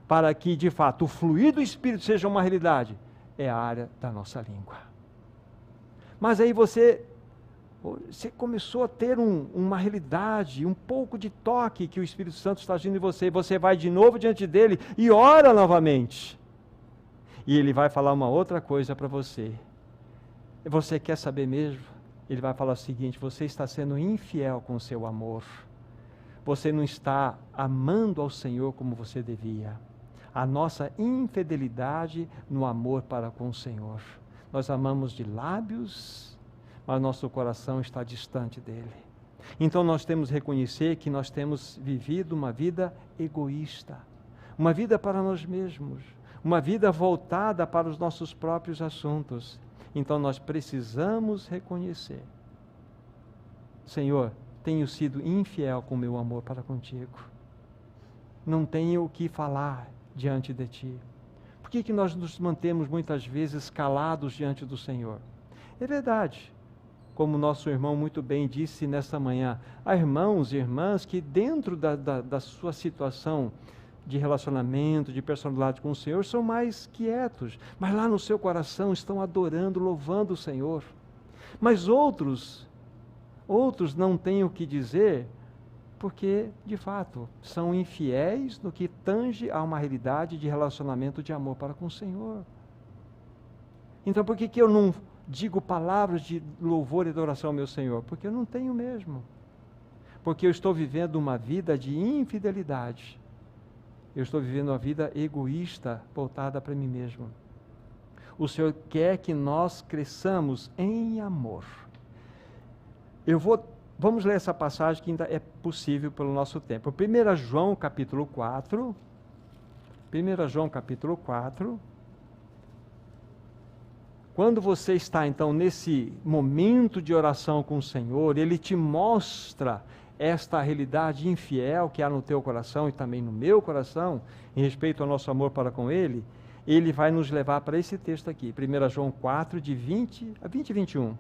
para que de fato o fluir do Espírito seja uma realidade, é a área da nossa língua. Mas aí você começou a ter uma realidade, um pouco de toque que o Espírito Santo está agindo em você, você vai de novo diante dele e ora novamente, e ele vai falar uma outra coisa para você. Você quer saber mesmo? Ele vai falar o seguinte: você está sendo infiel com o seu amor, você não está amando ao Senhor como você devia. A nossa infidelidade no amor para com o Senhor, nós amamos de lábios, mas nosso coração está distante dele. Então nós temos que reconhecer que nós temos vivido uma vida egoísta, uma vida para nós mesmos, uma vida voltada para os nossos próprios assuntos. Então nós precisamos reconhecer: Senhor, tenho sido infiel com o meu amor para contigo, não tenho o que falar diante de ti. Por que nós nos mantemos muitas vezes calados diante do Senhor? É verdade, como nosso irmão muito bem disse nesta manhã, há irmãos e irmãs que dentro da sua situação de relacionamento, de personalidade com o Senhor, são mais quietos, mas lá no seu coração estão adorando, louvando o Senhor. Mas outros não têm o que dizer, porque, de fato, são infiéis no que tange a uma realidade de relacionamento de amor para com o Senhor. Então, por que eu não digo palavras de louvor e adoração ao meu Senhor? Porque eu não tenho mesmo. Porque eu estou vivendo uma vida de infidelidade. Eu estou vivendo uma vida egoísta, voltada para mim mesmo. O Senhor quer que nós cresçamos em amor. Vamos ler essa passagem que ainda é possível pelo nosso tempo. 1 João capítulo 4. 1 João capítulo 4. Quando você está, então, nesse momento de oração com o Senhor, Ele te mostra esta realidade infiel que há no teu coração e também no meu coração, em respeito ao nosso amor para com Ele, Ele vai nos levar para esse texto aqui, 1 João 4, de 20 a 21.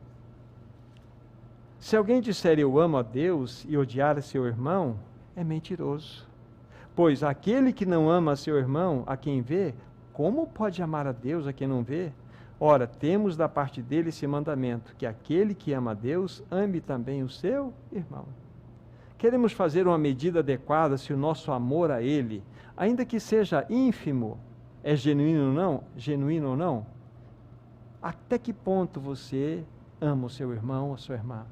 Se alguém disser eu amo a Deus e odiar a seu irmão, é mentiroso. Pois aquele que não ama seu irmão, a quem vê, como pode amar a Deus a quem não vê? Ora, temos da parte dele esse mandamento, que aquele que ama a Deus, ame também o seu irmão. Queremos fazer uma medida adequada se o nosso amor a ele, ainda que seja ínfimo, é genuíno ou não? Até que ponto você ama o seu irmão ou a sua irmã?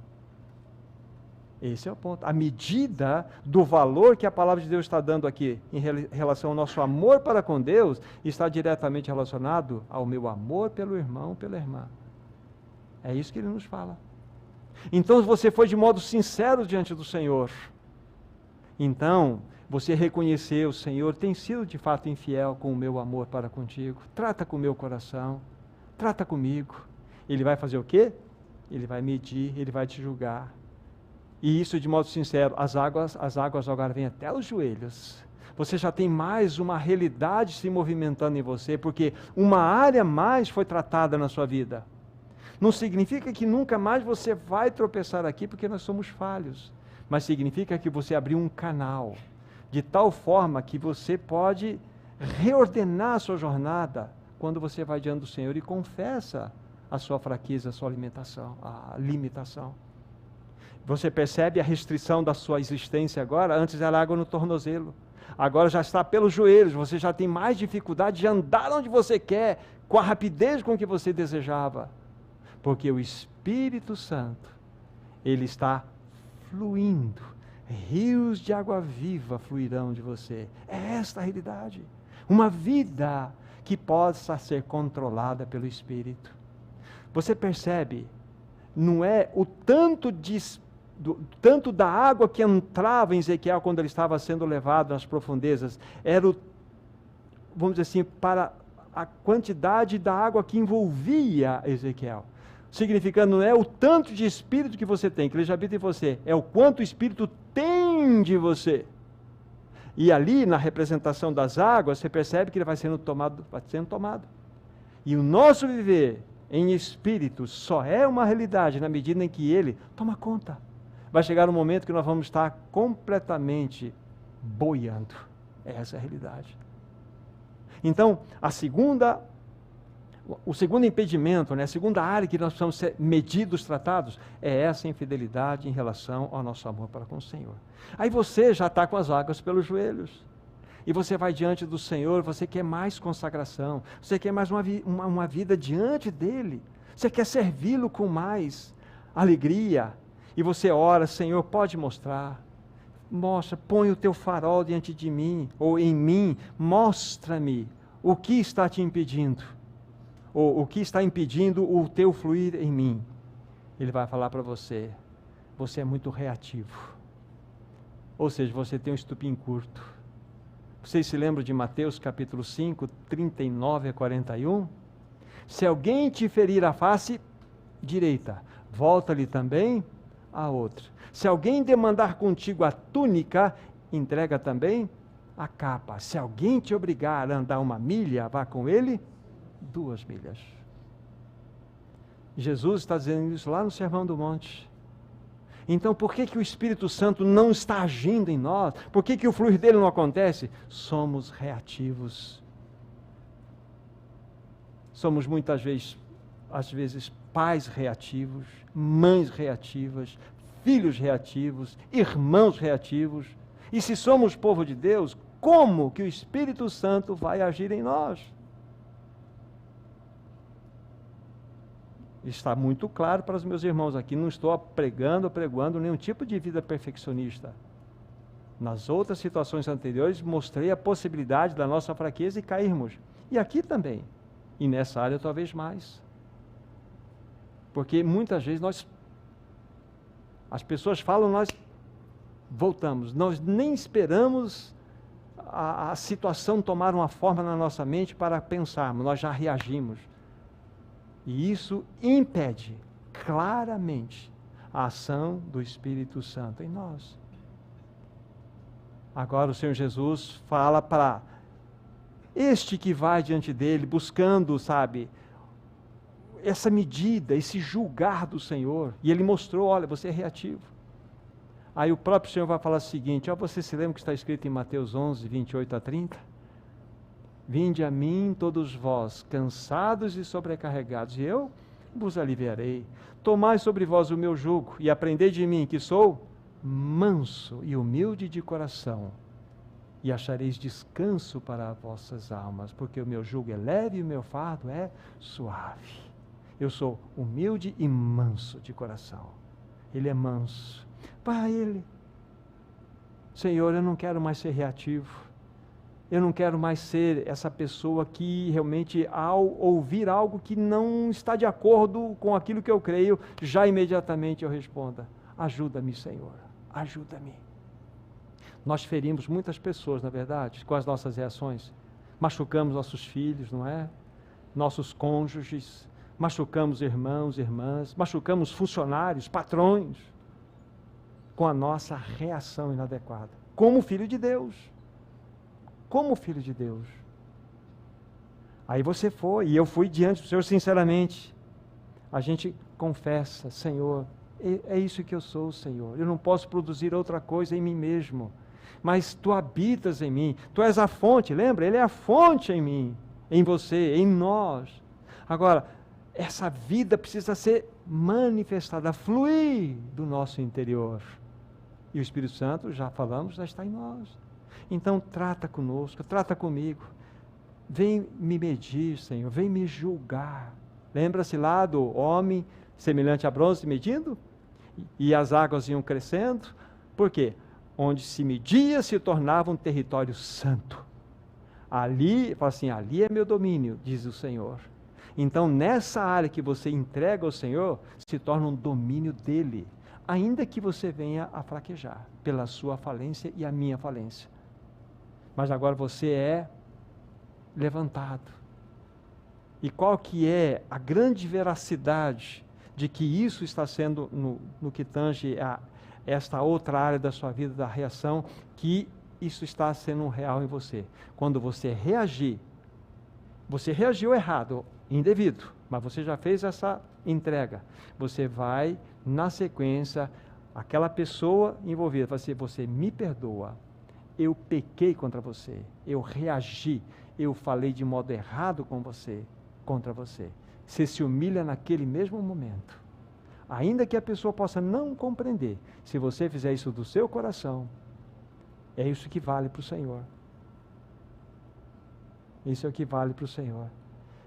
Esse é o ponto. A medida do valor que a palavra de Deus está dando aqui em relação ao nosso amor para com Deus está diretamente relacionado ao meu amor pelo irmão, pela irmã. É isso que ele nos fala. Então você foi de modo sincero diante do Senhor. Então você reconheceu, o Senhor tem sido de fato infiel com o meu amor para contigo. Trata com o meu coração. Trata comigo. Ele vai fazer o quê? Ele vai medir, ele vai te julgar. E isso de modo sincero, as águas agora vêm até os joelhos. Você já tem mais uma realidade se movimentando em você, porque uma área mais foi tratada na sua vida. Não significa que nunca mais você vai tropeçar aqui, porque nós somos falhos. Mas significa que você abriu um canal, de tal forma que você pode reordenar a sua jornada, quando você vai diante do Senhor e confessa a sua fraqueza, a sua a limitação. Você percebe a restrição da sua existência agora? Antes era água no tornozelo. Agora já está pelos joelhos. Você já tem mais dificuldade de andar onde você quer, com a rapidez com que você desejava. Porque o Espírito Santo, ele está fluindo. Rios de água viva fluirão de você. É esta a realidade. Uma vida que possa ser controlada pelo Espírito. Você percebe? Não é o tanto da água que entrava em Ezequiel quando ele estava sendo levado nas profundezas, era vamos dizer assim, para a quantidade da água que envolvia Ezequiel. Significando, não é o tanto de espírito que você tem, que ele já habita em você, é o quanto o Espírito tem de você. E ali, na representação das águas, você percebe que ele vai sendo tomado. E o nosso viver em espírito só é uma realidade na medida em que ele toma conta. Vai chegar um momento que nós vamos estar completamente boiando. Essa é a realidade. Então, o segundo impedimento, a segunda área que nós precisamos ser medidos, tratados, é essa infidelidade em relação ao nosso amor para com o Senhor. Aí você já está com as águas pelos joelhos. E você vai diante do Senhor, você quer mais consagração, você quer mais uma vida diante dEle, você quer servi-lo com mais alegria, e você ora, Senhor, pode mostrar, põe o teu farol diante de mim, ou em mim, mostra-me o que está te impedindo, ou o que está impedindo o teu fluir em mim. Ele vai falar para você, você é muito reativo, ou seja, você tem um estupim curto. Vocês se lembram de Mateus capítulo 5, 39 a 41? Se alguém te ferir a face direita, volta-lhe também a outra. Se alguém demandar contigo a túnica, entrega também a capa. Se alguém te obrigar a andar 1 milha, vá com ele 2 milhas. Jesus está dizendo isso lá no Sermão do Monte. Então, por que o Espírito Santo não está agindo em nós? Por que o fluir dele não acontece? Somos reativos. Somos muitas vezes, pais reativos, mães reativas, filhos reativos, irmãos reativos. E se somos povo de Deus, como que o Espírito Santo vai agir em nós? Está muito claro para os meus irmãos aqui, não estou pregando nenhum tipo de vida perfeccionista. Nas outras situações anteriores, mostrei a possibilidade da nossa fraqueza e cairmos. E aqui também. E nessa área talvez mais. Porque muitas vezes as pessoas falam, nós voltamos. Nós nem esperamos a situação tomar uma forma na nossa mente para pensarmos, nós já reagimos. E isso impede claramente a ação do Espírito Santo em nós. Agora o Senhor Jesus fala para este que vai diante dele, buscando, essa medida, esse julgar do Senhor. E Ele mostrou, olha, você é reativo. Aí o próprio Senhor vai falar o seguinte, ó, você se lembra que está escrito em Mateus 11, 28 a 30? Vinde a mim todos vós, cansados e sobrecarregados, e eu vos aliviarei. Tomai sobre vós o meu jugo, e aprendei de mim, que sou manso e humilde de coração, e achareis descanso para vossas almas, porque o meu jugo é leve e o meu fardo é suave. Eu sou humilde e manso de coração. Ele é manso. Para Ele, Senhor, eu não quero mais ser reativo. Eu não quero mais ser essa pessoa que realmente, ao ouvir algo que não está de acordo com aquilo que eu creio, já imediatamente eu responda: ajuda-me, Senhor, ajuda-me. Nós ferimos muitas pessoas, na verdade, com as nossas reações. Machucamos nossos filhos, não é? Nossos cônjuges, machucamos irmãos, irmãs, machucamos funcionários, patrões, com a nossa reação inadequada, como filho de Deus. Como filho de Deus. Aí você foi, e eu fui diante do Senhor sinceramente. A gente confessa: Senhor, é isso que eu sou, Senhor. Eu não posso produzir outra coisa em mim mesmo, mas Tu habitas em mim. Tu és a fonte, lembra? Ele é a fonte em mim, em você, em nós. Agora, essa vida precisa ser manifestada, fluir do nosso interior. E o Espírito Santo, já falamos, já está em nós. Então trata conosco, trata comigo, vem me medir, Senhor, vem me julgar. Lembra-se lá do homem semelhante a bronze medindo? E as águas iam crescendo, por quê? Onde se media se tornava um território santo. Ali, fala assim, ali é meu domínio, diz o Senhor. Então nessa área que você entrega ao Senhor, se torna um domínio dele, ainda que você venha a fraquejar, pela sua falência e a minha falência. Mas agora você é levantado. E qual que é a grande veracidade de que isso está sendo, no que tange a esta outra área da sua vida, da reação, que isso está sendo real em você? Quando você reagir, você reagiu errado, indevido, mas você já fez essa entrega. Você vai, na sequência, aquela pessoa envolvida, vai ser: você me perdoa. Eu pequei contra você, eu reagi, eu falei de modo errado com você, contra você. Você se humilha naquele mesmo momento. Ainda que a pessoa possa não compreender, se você fizer isso do seu coração, é isso que vale para o Senhor. Isso é o que vale para o Senhor.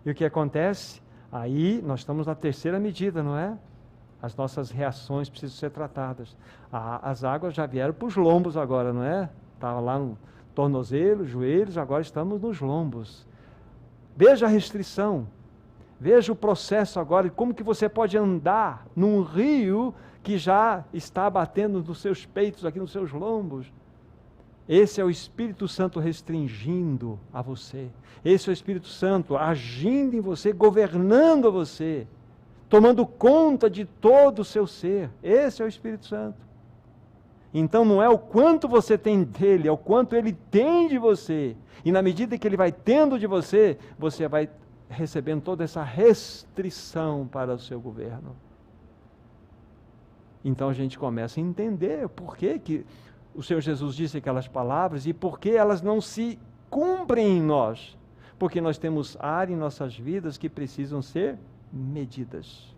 E o que acontece? Aí nós estamos na terceira medida, não é? As nossas reações precisam ser tratadas. As águas já vieram para os lombos agora, não é? Estava lá no tornozelo, joelhos, agora estamos nos lombos. Veja a restrição, veja o processo agora, como que você pode andar num rio que já está batendo nos seus peitos, aqui nos seus lombos. Esse é o Espírito Santo restringindo a você. Esse é o Espírito Santo agindo em você, governando você, tomando conta de todo o seu ser. Esse é o Espírito Santo. Então não é o quanto você tem dele, é o quanto ele tem de você. E na medida que ele vai tendo de você, você vai recebendo toda essa restrição para o seu governo. Então a gente começa a entender por que o Senhor Jesus disse aquelas palavras e por que elas não se cumprem em nós. Porque nós temos áreas em nossas vidas que precisam ser medidas.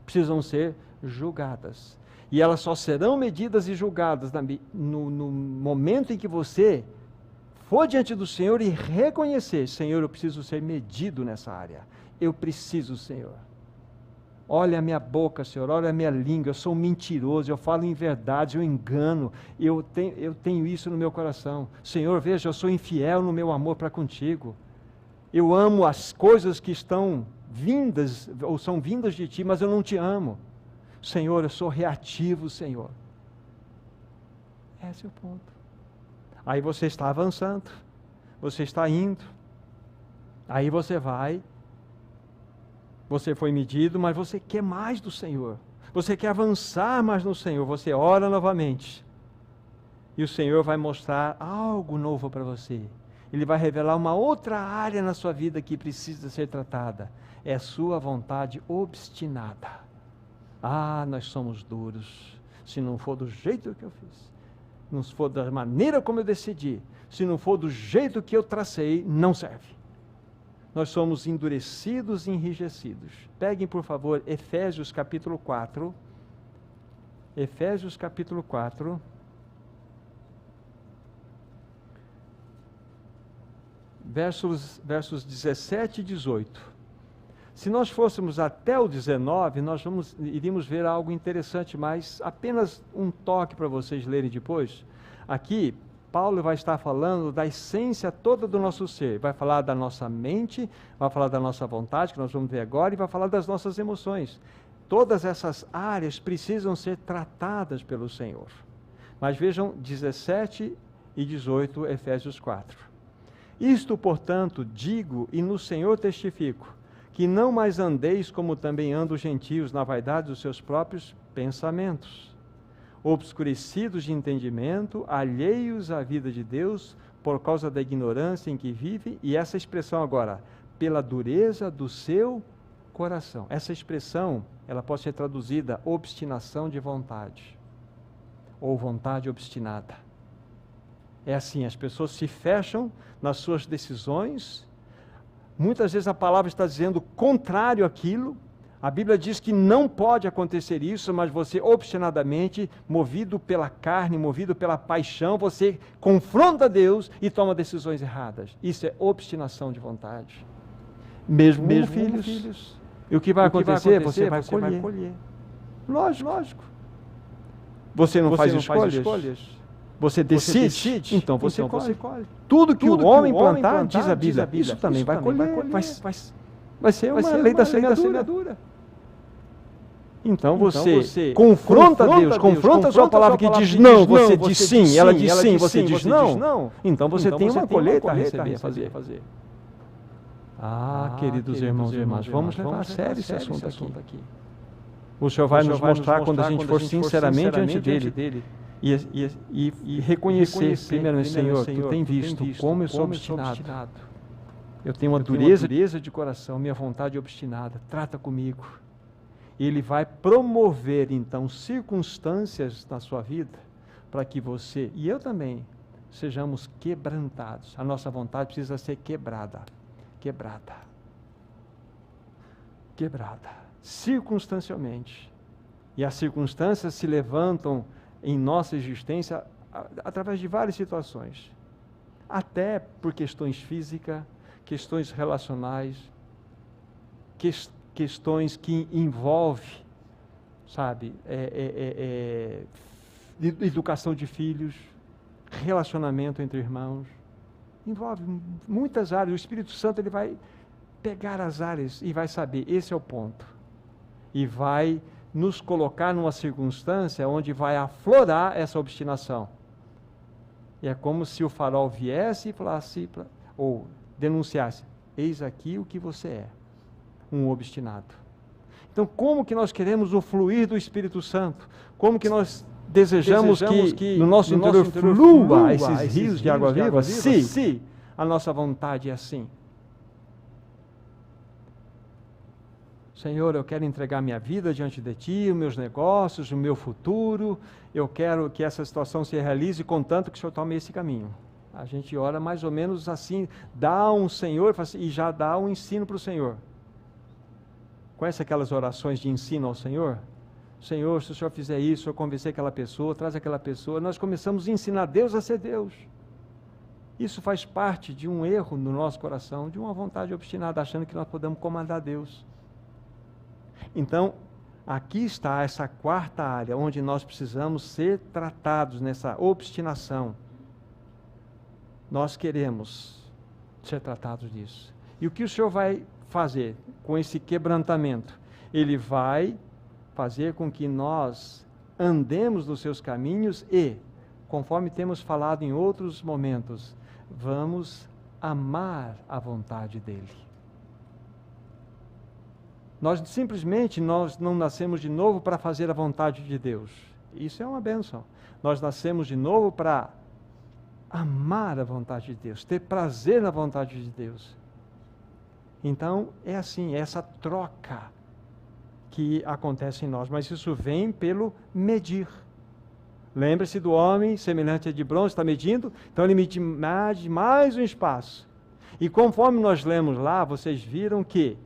Precisam ser julgadas. E elas só serão medidas e julgadas no momento em que você for diante do Senhor e reconhecer: Senhor, eu preciso ser medido nessa área. Eu preciso, Senhor. Olha a minha boca, Senhor, olha a minha língua, eu sou um mentiroso, eu falo em verdade, eu engano, eu tenho isso no meu coração. Senhor, veja, eu sou infiel no meu amor para contigo. Eu amo as coisas que estão vindas, ou são vindas de ti, mas eu não te amo. Senhor, eu sou reativo, Senhor. Esse é o ponto. Aí você está avançando, você está indo, aí você vai, você foi medido, mas você quer mais do Senhor, você quer avançar mais no Senhor, você ora novamente, e o Senhor vai mostrar algo novo para você, Ele vai revelar uma outra área na sua vida que precisa ser tratada. É a sua vontade obstinada. Ah, nós somos duros. Se não for do jeito que eu fiz, não for da maneira como eu decidi, se não for do jeito que eu tracei, não serve. Nós somos endurecidos e enrijecidos. Peguem, por favor, Efésios capítulo 4. Efésios capítulo 4. Versos 17 e 18. Se nós fôssemos até o 19, nós iríamos ver algo interessante, mas apenas um toque para vocês lerem depois. Aqui, Paulo vai estar falando da essência toda do nosso ser. Vai falar da nossa mente, vai falar da nossa vontade, que nós vamos ver agora, e vai falar das nossas emoções. Todas essas áreas precisam ser tratadas pelo Senhor. Mas vejam 17 e 18, Efésios 4. Isto, portanto, digo e no Senhor testifico, que não mais andeis como também andam os gentios na vaidade dos seus próprios pensamentos, obscurecidos de entendimento, alheios à vida de Deus, por causa da ignorância em que vive, e essa expressão agora, pela dureza do seu coração. Essa expressão, ela pode ser traduzida obstinação de vontade, ou vontade obstinada. É assim, as pessoas se fecham nas suas decisões. Muitas vezes a palavra está dizendo contrário àquilo. A Bíblia diz que não pode acontecer isso, mas você obstinadamente, movido pela carne, movido pela paixão, você confronta Deus e toma decisões erradas. Isso é obstinação de vontade. Mesmo filhos. E o que vai acontecer? Você vai colher. Lógico. Você não faz escolhas. Você decide, então você colhe. Tudo que o homem plantar, diz a Bíblia, isso também vai colher. Vai ser uma lei da semeadura. Então você confronta Deus, confronta a sua palavra que diz não, você diz sim, ela diz sim, você diz não. Então você tem uma colheita a receber, a fazer. Queridos irmãos e irmãs, vamos levar a sério esse assunto aqui. O Senhor vai nos mostrar quando a gente for sinceramente diante dele. E reconhecer, primeiro, Senhor, Tu tem visto como eu sou obstinado. Eu tenho uma dureza de coração, minha vontade é obstinada. Trata comigo. E Ele vai promover, então, circunstâncias na sua vida para que você e eu também sejamos quebrantados. A nossa vontade precisa ser quebrada. Circunstancialmente. E as circunstâncias se levantam em nossa existência através de várias situações, até por questões físicas, questões relacionais, questões que envolvem, educação de filhos, relacionamento entre irmãos, envolve muitas áreas. O Espírito Santo ele vai pegar as áreas e vai saber, esse é o ponto, e vai nos colocar numa circunstância onde vai aflorar essa obstinação. E é como se o farol viesse e falasse, ou denunciasse, eis aqui o que você é, um obstinado. Então, como que nós queremos o fluir do Espírito Santo? Como que nós desejamos que no nosso interior flua esses rios de água viva? Se a nossa vontade é assim. Senhor, eu quero entregar minha vida diante de Ti, os meus negócios, o meu futuro. Eu quero que essa situação se realize, contanto que o Senhor tome esse caminho. A gente ora mais ou menos assim, dá um Senhor e já dá um ensino para o Senhor. Conhece aquelas orações de ensino ao Senhor? Senhor, se o Senhor fizer isso, eu convencer aquela pessoa, traz aquela pessoa. Nós começamos a ensinar Deus a ser Deus. Isso faz parte de um erro no nosso coração, de uma vontade obstinada, achando que nós podemos comandar Deus. Então, aqui está essa quarta área, onde nós precisamos ser tratados nessa obstinação. Nós queremos ser tratados disso. E o que o Senhor vai fazer com esse quebrantamento? Ele vai fazer com que nós andemos nos seus caminhos e, conforme temos falado em outros momentos, vamos amar a vontade dEle. Nós não nascemos de novo para fazer a vontade de Deus. Isso é uma bênção. Nós nascemos de novo para amar a vontade de Deus, ter prazer na vontade de Deus. Então, é assim, é essa troca que acontece em nós, mas isso vem pelo medir. Lembre-se do homem semelhante a de bronze, está medindo, então ele mede mais um espaço. E conforme nós lemos lá, vocês viram que,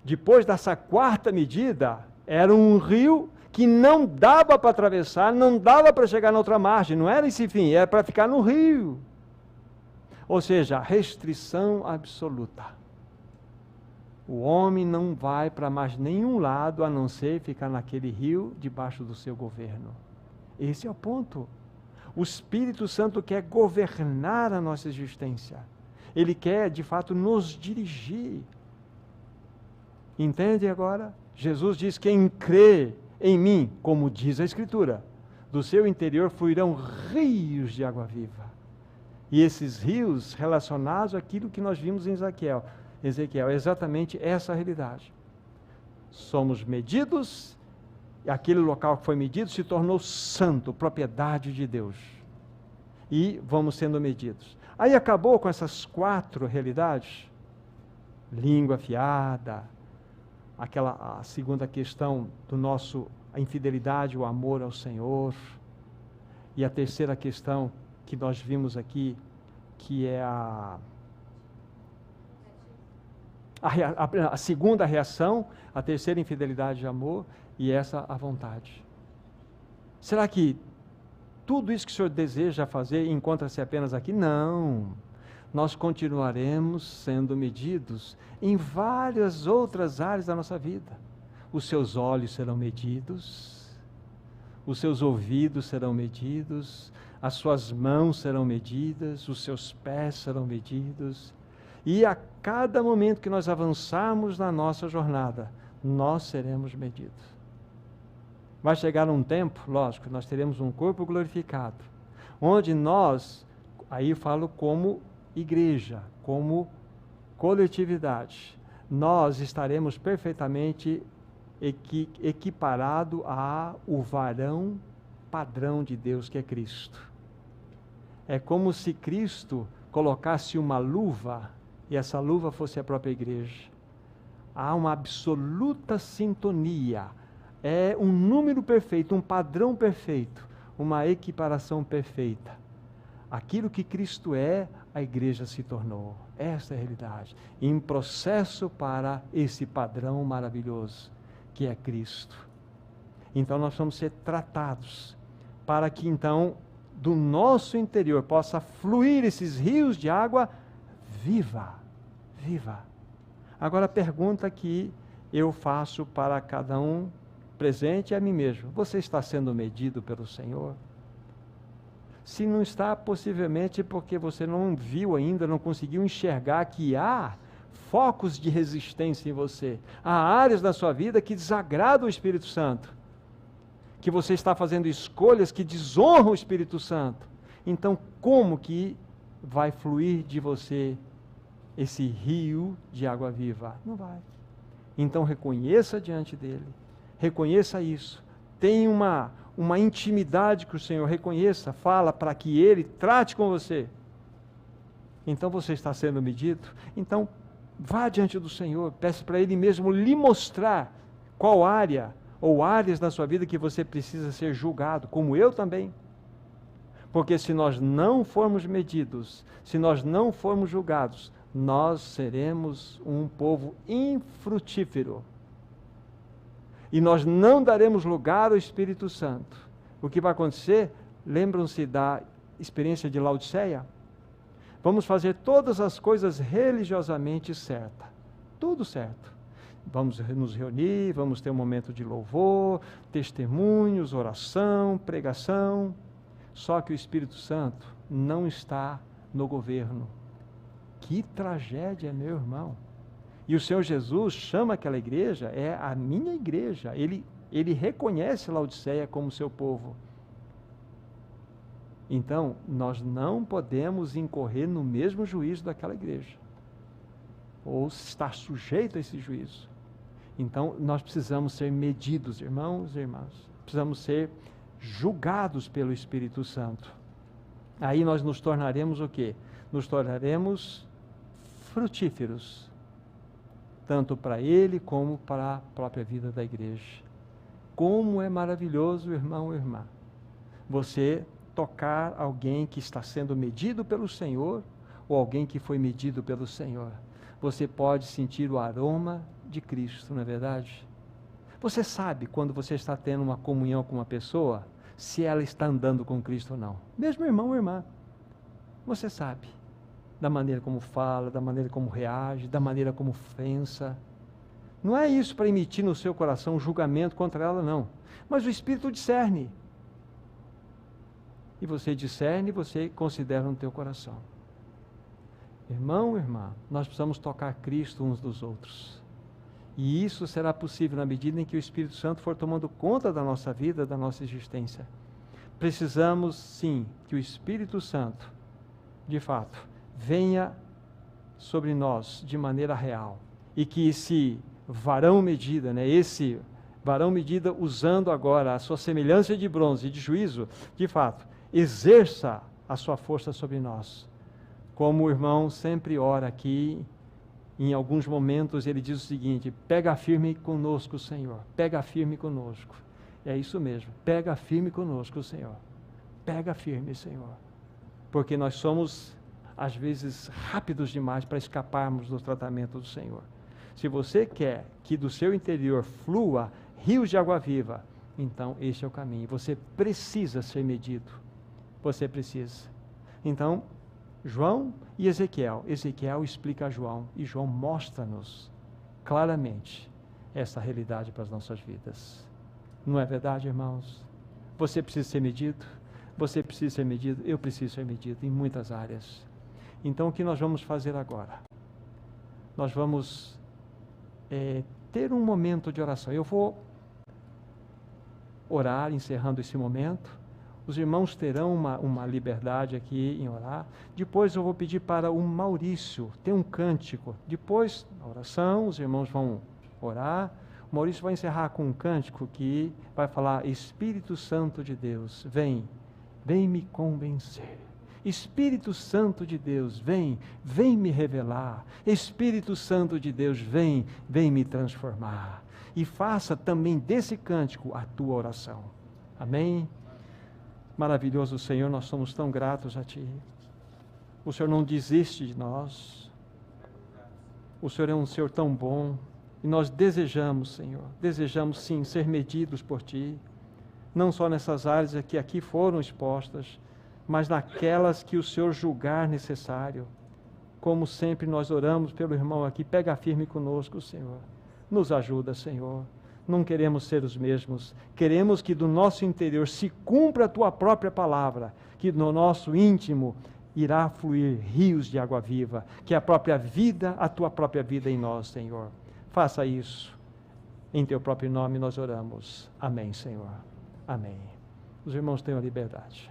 depois dessa quarta medida, era um rio que não dava para atravessar, não dava para chegar na outra margem, não era esse fim, era para ficar no rio. Ou seja, restrição absoluta. O homem não vai para mais nenhum lado a não ser ficar naquele rio debaixo do seu governo. Esse é o ponto. O Espírito Santo quer governar a nossa existência. Ele quer, de fato, nos dirigir. Entende agora? Jesus diz: quem crê em mim, como diz a Escritura, do seu interior fluirão rios de água viva. E esses rios relacionados àquilo que nós vimos em Ezequiel, é exatamente essa a realidade. Somos medidos, e aquele local que foi medido se tornou santo, propriedade de Deus. E vamos sendo medidos. Aí acabou com essas 4 realidades? Língua afiada, a segunda questão a infidelidade, o amor ao Senhor. E a terceira questão que nós vimos aqui, que é a segunda reação, a terceira infidelidade de amor, e essa a vontade. Será que tudo isso que o Senhor deseja fazer encontra-se apenas aqui? Não. Nós continuaremos sendo medidos em várias outras áreas da nossa vida. Os seus olhos serão medidos, os seus ouvidos serão medidos, as suas mãos serão medidas, os seus pés serão medidos. E a cada momento que nós avançarmos na nossa jornada, nós seremos medidos. Vai chegar um tempo, lógico, nós teremos um corpo glorificado, onde nós, aí eu falo como igreja, como coletividade, nós estaremos perfeitamente equiparado ao varão padrão de Deus, que é Cristo. É como se Cristo colocasse uma luva, e essa luva fosse a própria igreja. Há uma absoluta sintonia, é um número perfeito, um padrão perfeito, uma equiparação perfeita. Aquilo que Cristo é, a igreja se tornou. Esta é a realidade. Em processo para esse padrão maravilhoso, que é Cristo. Então nós vamos ser tratados, para que então, do nosso interior, possa fluir esses rios de água viva. Agora a pergunta que eu faço para cada um presente é a mim mesmo: você está sendo medido pelo Senhor? Se não está, possivelmente porque você não viu ainda, não conseguiu enxergar que há focos de resistência em você. Há áreas da sua vida que desagradam o Espírito Santo, que você está fazendo escolhas que desonram o Espírito Santo. Então, como que vai fluir de você esse rio de água viva? Não vai. Então, reconheça diante dele, reconheça isso, tenha uma intimidade com o Senhor, reconheça, fala para que Ele trate com você. Então você está sendo medido? Então vá diante do Senhor, peça para Ele mesmo lhe mostrar qual área ou áreas da sua vida que você precisa ser julgado, como eu também. Porque se nós não formos medidos, se nós não formos julgados, nós seremos um povo infrutífero. E nós não daremos lugar ao Espírito Santo. O que vai acontecer? Lembram-se da experiência de Laodiceia? Vamos fazer todas as coisas religiosamente certas. Tudo certo. Vamos nos reunir, vamos ter um momento de louvor, testemunhos, oração, pregação. Só que o Espírito Santo não está no governo. Que tragédia, meu irmão! E o Senhor Jesus chama aquela igreja, é a minha igreja. Ele reconhece Laodiceia como seu povo. Então, nós não podemos incorrer no mesmo juízo daquela igreja, ou estar sujeito a esse juízo. Então, nós precisamos ser medidos, irmãos e irmãs. Precisamos ser julgados pelo Espírito Santo. Aí nós nos tornaremos o quê? Nos tornaremos frutíferos, tanto para Ele como para a própria vida da igreja. Como é maravilhoso, irmão e irmã, você tocar alguém que está sendo medido pelo Senhor, ou alguém que foi medido pelo Senhor. Você pode sentir o aroma de Cristo, não é verdade? Você sabe quando você está tendo uma comunhão com uma pessoa, se ela está andando com Cristo ou não. Mesmo irmão ou irmã, você sabe, da maneira como fala, da maneira como reage, da maneira como pensa. Não é isso para emitir no seu coração um julgamento contra ela, não. Mas o Espírito discerne. E você discerne, você considera no teu coração. Irmão, irmã, nós precisamos tocar Cristo uns dos outros. E isso será possível na medida em que o Espírito Santo for tomando conta da nossa vida, da nossa existência. Precisamos, sim, que o Espírito Santo, de fato, venha sobre nós de maneira real. E que esse varão medida, esse varão medida usando agora a sua semelhança de bronze e de juízo, de fato, exerça a sua força sobre nós. Como o irmão sempre ora aqui, em alguns momentos ele diz o seguinte: pega firme conosco, Senhor, pega firme conosco. É isso mesmo, pega firme conosco, Senhor, pega firme, Senhor, porque nós somos, às vezes, rápidos demais para escaparmos do tratamento do Senhor. Se você quer que do seu interior flua rios de água viva, então este é o caminho. Você precisa ser medido, você precisa. Então, João e Ezequiel. Ezequiel explica a João e João mostra-nos claramente essa realidade para as nossas vidas. Não é verdade, irmãos? Você precisa ser medido, você precisa ser medido, eu preciso ser medido em muitas áreas. Então, o que nós vamos fazer agora? Nós vamos ter um momento de oração. Eu vou orar, encerrando esse momento. Os irmãos terão uma liberdade aqui em orar. Depois eu vou pedir para o Maurício ter um cântico. Depois da oração, os irmãos vão orar. O Maurício vai encerrar com um cântico que vai falar: Espírito Santo de Deus, vem me convencer. Espírito Santo de Deus, vem me revelar. Espírito Santo de Deus, vem me transformar. E faça também desse cântico a tua oração. Amém? Maravilhoso Senhor, nós somos tão gratos a Ti. O Senhor não desiste de nós. O Senhor é um Senhor tão bom. E nós desejamos, Senhor, sim ser medidos por Ti. Não só nessas áreas que aqui foram expostas, mas naquelas que o Senhor julgar necessário. Como sempre nós oramos pelo irmão aqui, pega firme conosco, Senhor. Nos ajuda, Senhor. Não queremos ser os mesmos. Queremos que do nosso interior se cumpra a Tua própria palavra, que no nosso íntimo irá fluir rios de água viva, que a própria vida, a Tua própria vida em nós, Senhor. Faça isso. Em Teu próprio nome nós oramos. Amém, Senhor. Amém. Os irmãos tenham a liberdade.